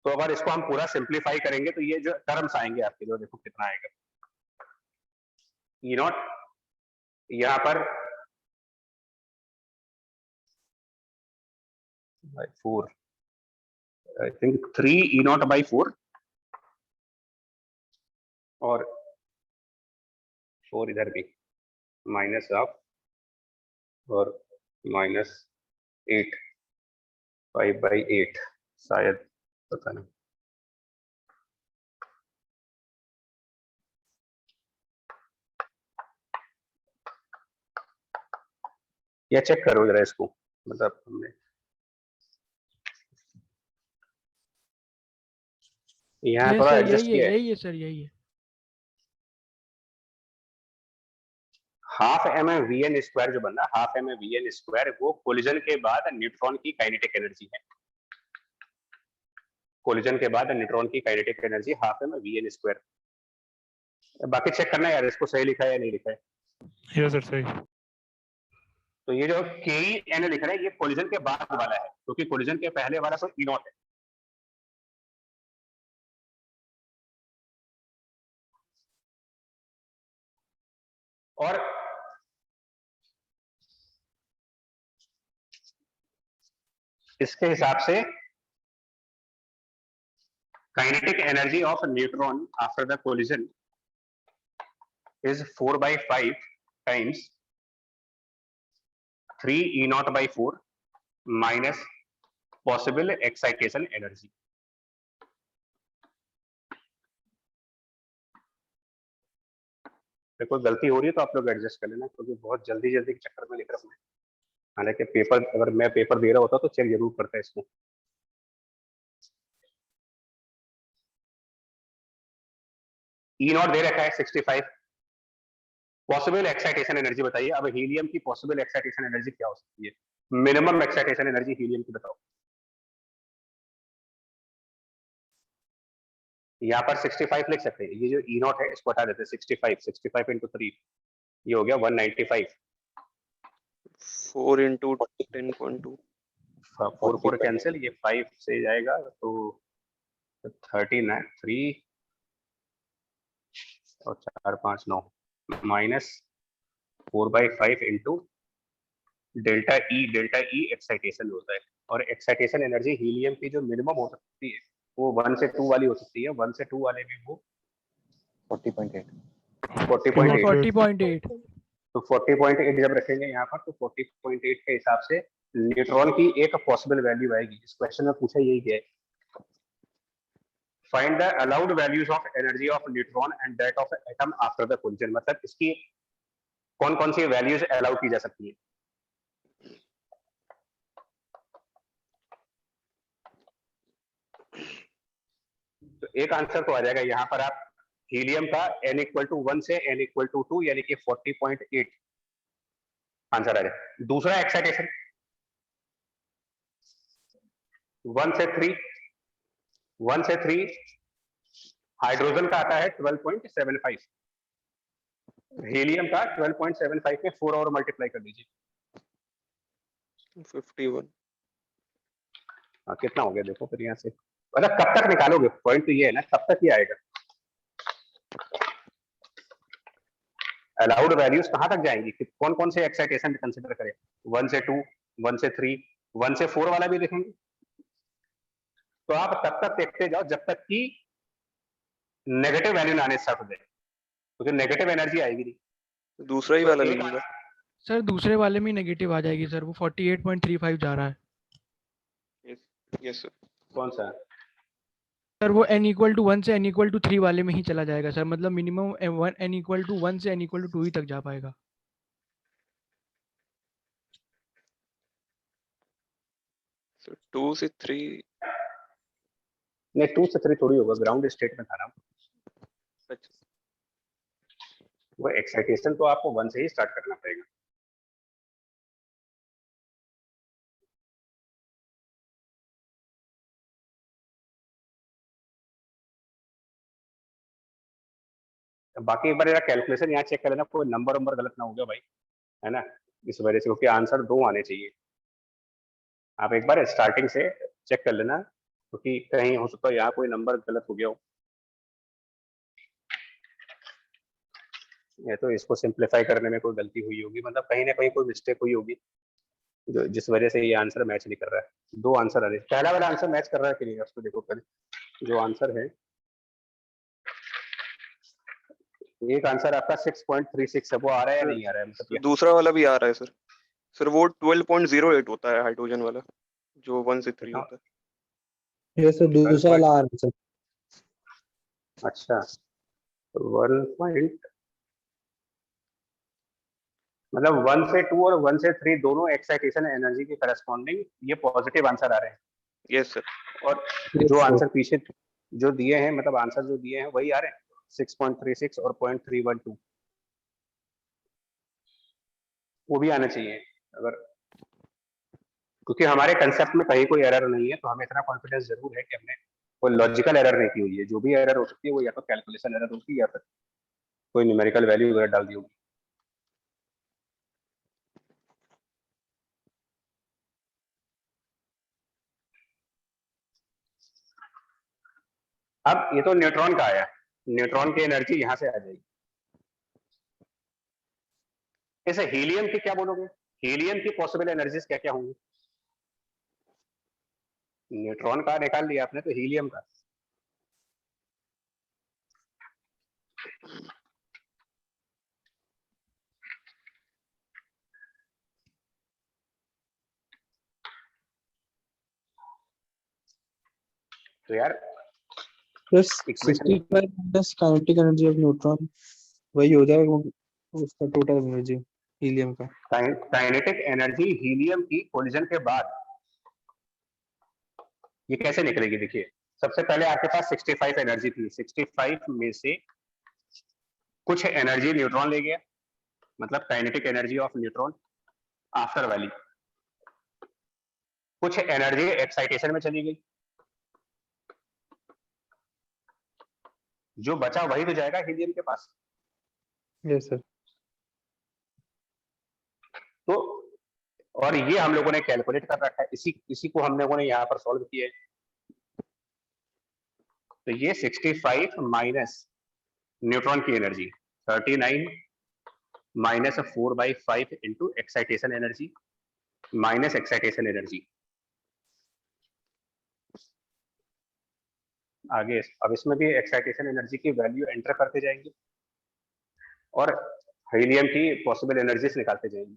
तो अगर इसको हम पूरा सिंप्लीफाई करेंगे तो ये जो टर्म्स आएंगे आपके लिए, देखो कितना आएगा। E नॉट यहां पर 4, I think 3 E not by 4 और 4 इधर भी माइनस ऑफ और माइनस 8 5/8 शायद, पता नहीं। या चेक करो जरा इसको, मतलब हमने यहाँ थोड़ा एडजस्ट किया है।
यही है सर, यही है।
Half m v n square जो बन रहा है, half m v n square, वो कोलिजन के बाद न्यूट्रॉन की काइनेटिक एनर्जी है। कोलिजन के बाद न्यूट्रॉन की kinetic energy half m v n square. बाकी चेक करना है यार, इसको सही लिखा है या नहीं लिखा है।
यस सर सही।
तो ये जो के एन लिख रहा है ये कोलिजन के बाद वाला है, क्योंकि कोलिजन के पहले वाला तो ई नॉट है। और इसके हिसाब से kinetic energy of neutron after the collision is 4/5 times 3 E not by 4 minus possible excitation energy. कोई गलती हो रही है तो आप लोग एडजस्ट कर लेना, क्योंकि बहुत जल्दी जल्दी के चक्कर में लिख रहा हूं। हालांकि पेपर, अगर मैं पेपर दे रहा होता तो चेक जरूर करता है इसको। ई नॉट दे रखा है 65। पॉसिबल एक्साइटेशन एनर्जी बताइए। अब हीलियम की पॉसिबल एक्साइटेशन एनर्जी क्या हो सकती है? मिनिमम एक्साइटेशन एनर्जी हीलियम की बताओ। यहाँ पर 65 लिख सकते हैं। ये जो ई नॉट है इसको हटा देते हैं। 65 इंटू 3 ये हो गया 195।
4 into 10.2
4 कैंसिल, ये 5 से जाएगा तो 13 है, 3 और 4 5 9 minus 4/5 into delta E excitation होता है। और एक्साइटेशन एनर्जी हीलियम की जो मिनिमम हो सकती है वो 1 से 2 वाली हो सकती है। 1 से 2 वाले में वो
40.8
40.8।
तो 40.8 जब रखेंगे यहाँ पर तो 40.8 के हिसाब से न्यूट्रॉन की एक पॉसिबल वैल्यू आएगी। इस क्वेश्चन में पूछा यही है, find the allowed values of energy of neutron and that of atom after the collision. मतलब इसकी कौन कौन सी वैल्यूज अलाउ की जा सकती है। तो एक आंसर तो आ जाएगा यहाँ पर। आप हीलियम का n = 1 से n = 2 यानी कि 40.8 आंसर आ जाए। दूसरा एक्साइटेशन 1 से 3 हाइड्रोजन का आता है 12.75, हीलियम का 12.75 में 4 और मल्टीप्लाई कर दीजिए।
51।
हाँ, कितना हो गया देखो फिर यहाँ से। मतलब कब तक निकालोगे, पॉइंट तो ये है ना, कब तक ये आएगा। अलाउड वैल्यूज कहां तक जाएंगी, कौन कौन से एक्साइटेशन कंसीडर करें। 1 से 2, 1 से 3, 1 से 4 वाला भी देखेंगे। तो आप तब तक देखते जाओ जब तक कि नेगेटिव वैल्यू ना आने स्टार्ट हो जाए, क्योंकि नेगेटिव एनर्जी आएगी नहीं।
दूसरा ही वाला ले लूंगा
सर दूसरे वाले में नेगेटिव आ जाएगी सर, वो 48.35 जा रहा है।
Yes sir.
कौन सा?
सर वो n = 1 से n = 3 वाले में ही चला जाएगा सर। मतलब मिनिमम n = 1 से n = 2 ही तक जा पाएगा।
सर 2 से 3
नहीं 2 से 3 थोड़ी होगा, ग्राउंड स्टेट में था ना
अच्छा
वो। एक्साइटेशन तो आपको 1 से ही स्टार्ट करना पड़ेगा। बाकी एक बार यार कैलकुलेशन यहाँ चेक कर लेना, कोई नंबर वंबर गलत ना हो गया भाई, है ना, इस वजह से, क्योंकि आंसर 2 आने चाहिए। आप एक बार स्टार्टिंग से चेक कर लेना, क्योंकि कहीं हो सकता है यहाँ कोई नंबर गलत हो गया हो। या तो इसको सिंप्लीफाई करने में कोई गलती हुई होगी, मतलब कहीं ना कहीं कोई मिस्टेक हुई होगी, जो जिस वजह से ये आंसर मैच नहीं कर रहा है। 2 आंसर आ रहे, पहला वाला आंसर मैच कर रहा है कि नहीं, उसको देखो पहले। जो आंसर है, एक आंसर आपका 6.36 है, वो आ रहा है या नहीं आ रहा है, मतलब
सर दूसरा वाला भी आ रहा है सर। सर वो 12.08 होता है हाइड्रोजन वाला, जो 1 से 3 होता है।
ये सर दूसरा वाला आ रहा है सर।
अच्छा 1 पॉइंट, मतलब 1 से 2 और 1 से 3 दोनों एक्साइटेशन एनर्जी के करस्पॉन्डिंग ये पॉजिटिव आंसर आ रहे हैं।
Yes sir.
और
Yes,
जो
sir.
आंसर पीछे जो दिए हैं, मतलब आंसर जो दिए हैं वही आ रहे हैं, 6.36 और 0.312, वो भी आना चाहिए। अगर, क्योंकि हमारे कंसेप्ट में कहीं कोई एरर नहीं है, तो हमें इतना कॉन्फिडेंस जरूर है कि हमने कोई लॉजिकल एरर नहीं की हुई है। जो भी एरर हो सकती है वो या तो कैलकुलेशन एरर होती है या फिर कोई न्यूमेरिकल वैल्यू वगैरह डाल दी होगी। अब ये तो न्यूट्रॉन का आया, न्यूट्रॉन की एनर्जी यहां से आ जाएगी। ऐसे हीलियम की क्या बोलोगे, हीलियम की पॉसिबल एनर्जीज क्या क्या होंगी? न्यूट्रॉन का निकाल लिया आपने, तो हीलियम का तो यार
plus
equation
65 minus kinetic energy of neutron, वही हो जाएगा उसका टोटल एनर्जी हीलियम का।
काइनेटिक एनर्जी हीलियम की कोलिजन के बाद ये कैसे निकलेगी? देखिए, सबसे पहले आपके पास 65 एनर्जी थी, 65 में से कुछ एनर्जी न्यूट्रॉन ले गया, मतलब kinetic energy of neutron after valley. कुछ एनर्जी एक्साइटेशन में चली गई, जो बचा वही तो जाएगा हीलियम के पास।
Yes sir.
तो और ये हम लोगों ने कैलकुलेट कर रखा है, इसी को हम लोगों ने यहाँ पर सॉल्व किया है। तो ये 65 माइनस न्यूट्रॉन की energy 39 minus 4/5 into excitation energy minus excitation energy. आगे अब इसमें भी एक्साइटेशन एनर्जी की वैल्यू एंटर करते जाएंगे और हीलियम की पॉसिबल एनर्जीज निकालते जाएंगे।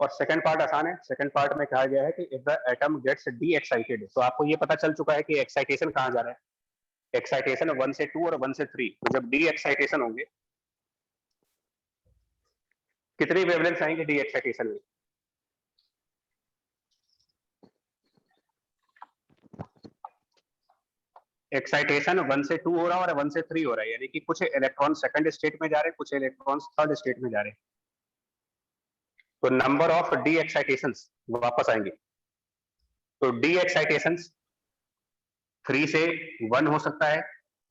और सेकंड पार्ट आसान है। सेकंड पार्ट में कहा गया है कि if the atom gets de excited, तो आपको ये पता चल चुका है कि एक्साइटेशन कहाँ जा रहा है। एक्साइटेशन 1 से 2 और 1 से 3, तो जब डी एक्साइटेशन होंगे कितनी वेवलेंथ आएंगे डी एक्साइटेशन में? एक्साइटेशन 1 से 2 हो रहा है और 1 से 3 हो रहा है, यानी कि कुछ इलेक्ट्रॉन सेकंड स्टेट में जा रहे हैं, कुछ इलेक्ट्रॉन थर्ड स्टेट में जा रहे हैं। तो नंबर ऑफ डी एक्साइटेशंस वापस आएंगे। तो डी एक्साइटेशंस 3 से 1 हो सकता है,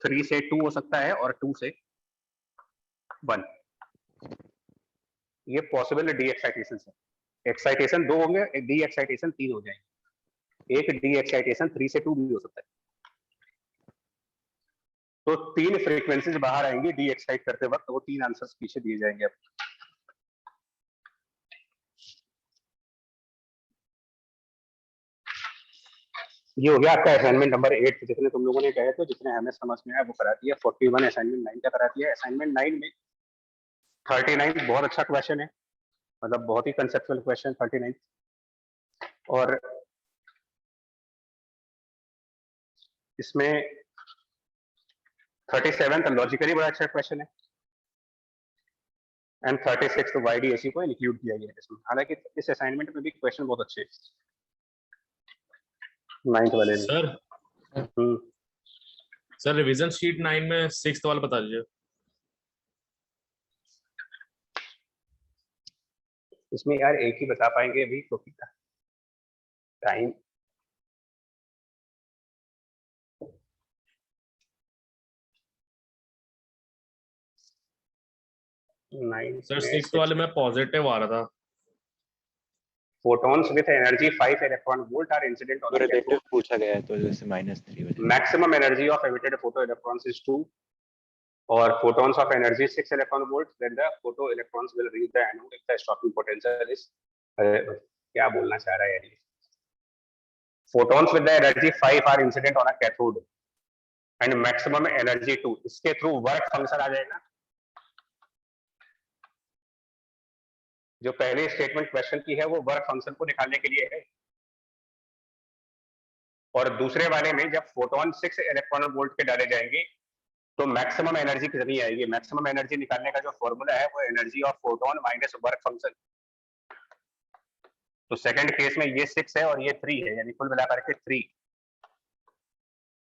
3 से 2 हो सकता है और 2 से 1। ये पॉसिबल डी एक्साइटेशन है। एक्साइटेशन 2 होंगे, एक डी एक्साइटेशन 3 हो जाएंगे, एक डी एक्साइटेशन 3 से 2 भी हो सकता है। तो 3 फ्रीक्वेंसीज बाहर आएंगी डी एक्साइट करते वक्त, वो 3 आंसर्स पीछे दिए जाएंगे। अब ये हो गया आपका असाइनमेंट नंबर 8। जितने तुम लोगों ने कहे थे, जितने हमें समझ में आया वो करा दिया। 41 असाइनमेंट 9 का करा दिया। असाइनमेंट 9 में 39 बहुत अच्छा क्वेश्चन है, मतलब बहुत ही कंसेप्चुअल क्वेश्चन 39। और इसमें
37th लॉजिकली बड़ा अच्छा क्वेश्चन है, एंड 36 YDAC को इंक्लूड किया गया है इसमें। हालांकि इस असाइनमेंट में भी क्वेश्चन बहुत अच्छे हैं 9th वाले में।
सर सर रिवीजन शीट 9 में 6th वाला बता दीजिए।
इसमें यार एक ही बता पाएंगे अभी क्योंकि टाइम
सर 6th वाले में पॉजिटिव आ रहा था।
photons with energy 5 electron volt are incident on the
relative
cathode.
पूछा गया है तो जैसे -3 वजह
Maximum energy of emitted photoelectrons is 2 और photons of energy 6 electron volts, then the photoelectrons will reach the anode if the stopping potential is क्या बोलना चाह रहा है यार ये? Photons with the energy 5 are incident on a cathode and maximum energy 2. इसके through work function आ जाएगा। जो पहले स्टेटमेंट क्वेश्चन की है वो वर्क फंक्शन को निकालने के लिए है, और दूसरे वाले में जब फोटोन 6 इलेक्ट्रॉन वोल्ट के डाले जाएंगे तो मैक्सिमम एनर्जी कितनी आएगी। मैक्सिमम एनर्जी निकालने का जो फॉर्मूला है वो energy of photon minus work function. तो सेकंड केस में ये 6 है और ये 3 है, यानी कुल मिलाकर के 3,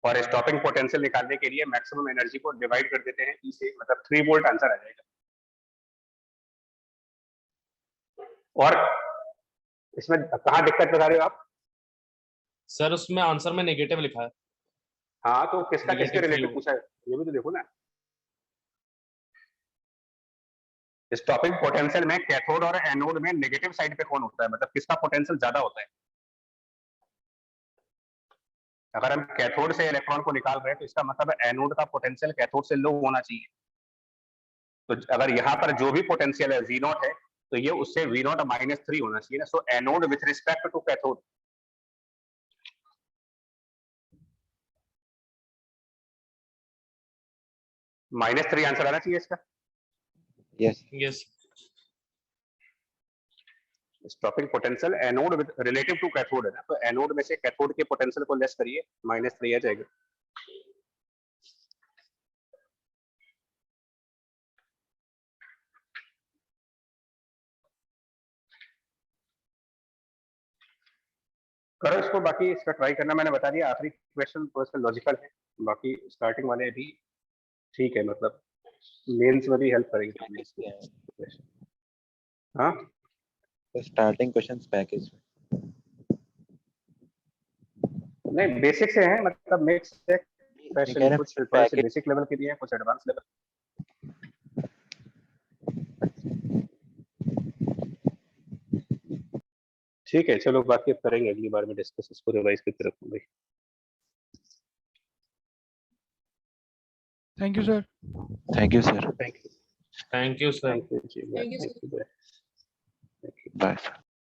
और स्टॉपिंग पोटेंशियल निकालने के लिए मैक्सिमम एनर्जी को डिवाइड कर देते हैं ई से, मतलब 3 वोल्ट आंसर आ जाएगा। और इसमें कहाँ दिक्कत बता रहे हो आप?
सर उसमें आंसर में नेगेटिव लिखा है।
हाँ तो किसका किसके
Negative
रिलेटिव
three
पूछा है ये भी तो देखो ना। स्टॉपिंग पोटेंशियल में कैथोड और एनोड में नेगेटिव साइड पे कौन होता है, मतलब किसका पोटेंशियल ज्यादा होता है। अगर हम कैथोड से इलेक्ट्रॉन को निकाल रहे हैं तो इसका मतलब एनोड का पोटेंशियल कैथोड से लो होना चाहिए। तो अगर यहाँ पर जो भी पोटेंशियल है V0 है तो ये उससे V0 -3 होना चाहिए ना। So anode with respect to cathode -3 answer आना चाहिए इसका।
Yes
yes
stopping potential anode with relative to cathode है ना, तो एनोड में से कैथोड के पोटेंशियल को लेस करिए, -3 आ जाएगा। करो इसको, बाकी इसका ट्राई करना मैंने बता दिया। आखिरी क्वेश्चन थोड़ा सा लॉजिकल है, बाकी स्टार्टिंग वाले भी ठीक है, मतलब मेंस में भी हेल्प करेंगे। हाँ
तो स्टार्टिंग क्वेश्चंस पैकेज
नहीं बेसिक से हैं, मतलब मिक्स है क्वेश्चन, कुछ थोड़े से बेसिक लेवल के भी हैं, कुछ एडवांस लेवल। ठीक है चलो, बाकी अब करेंगे अगली बार में डिस्कस इसको रिवाइज की तरफ भाई।
Thank you sir.
Thank you sir.
Thank you sir.
Thank you जी,
Thank you, sir.
Thank you, bye.
Bye.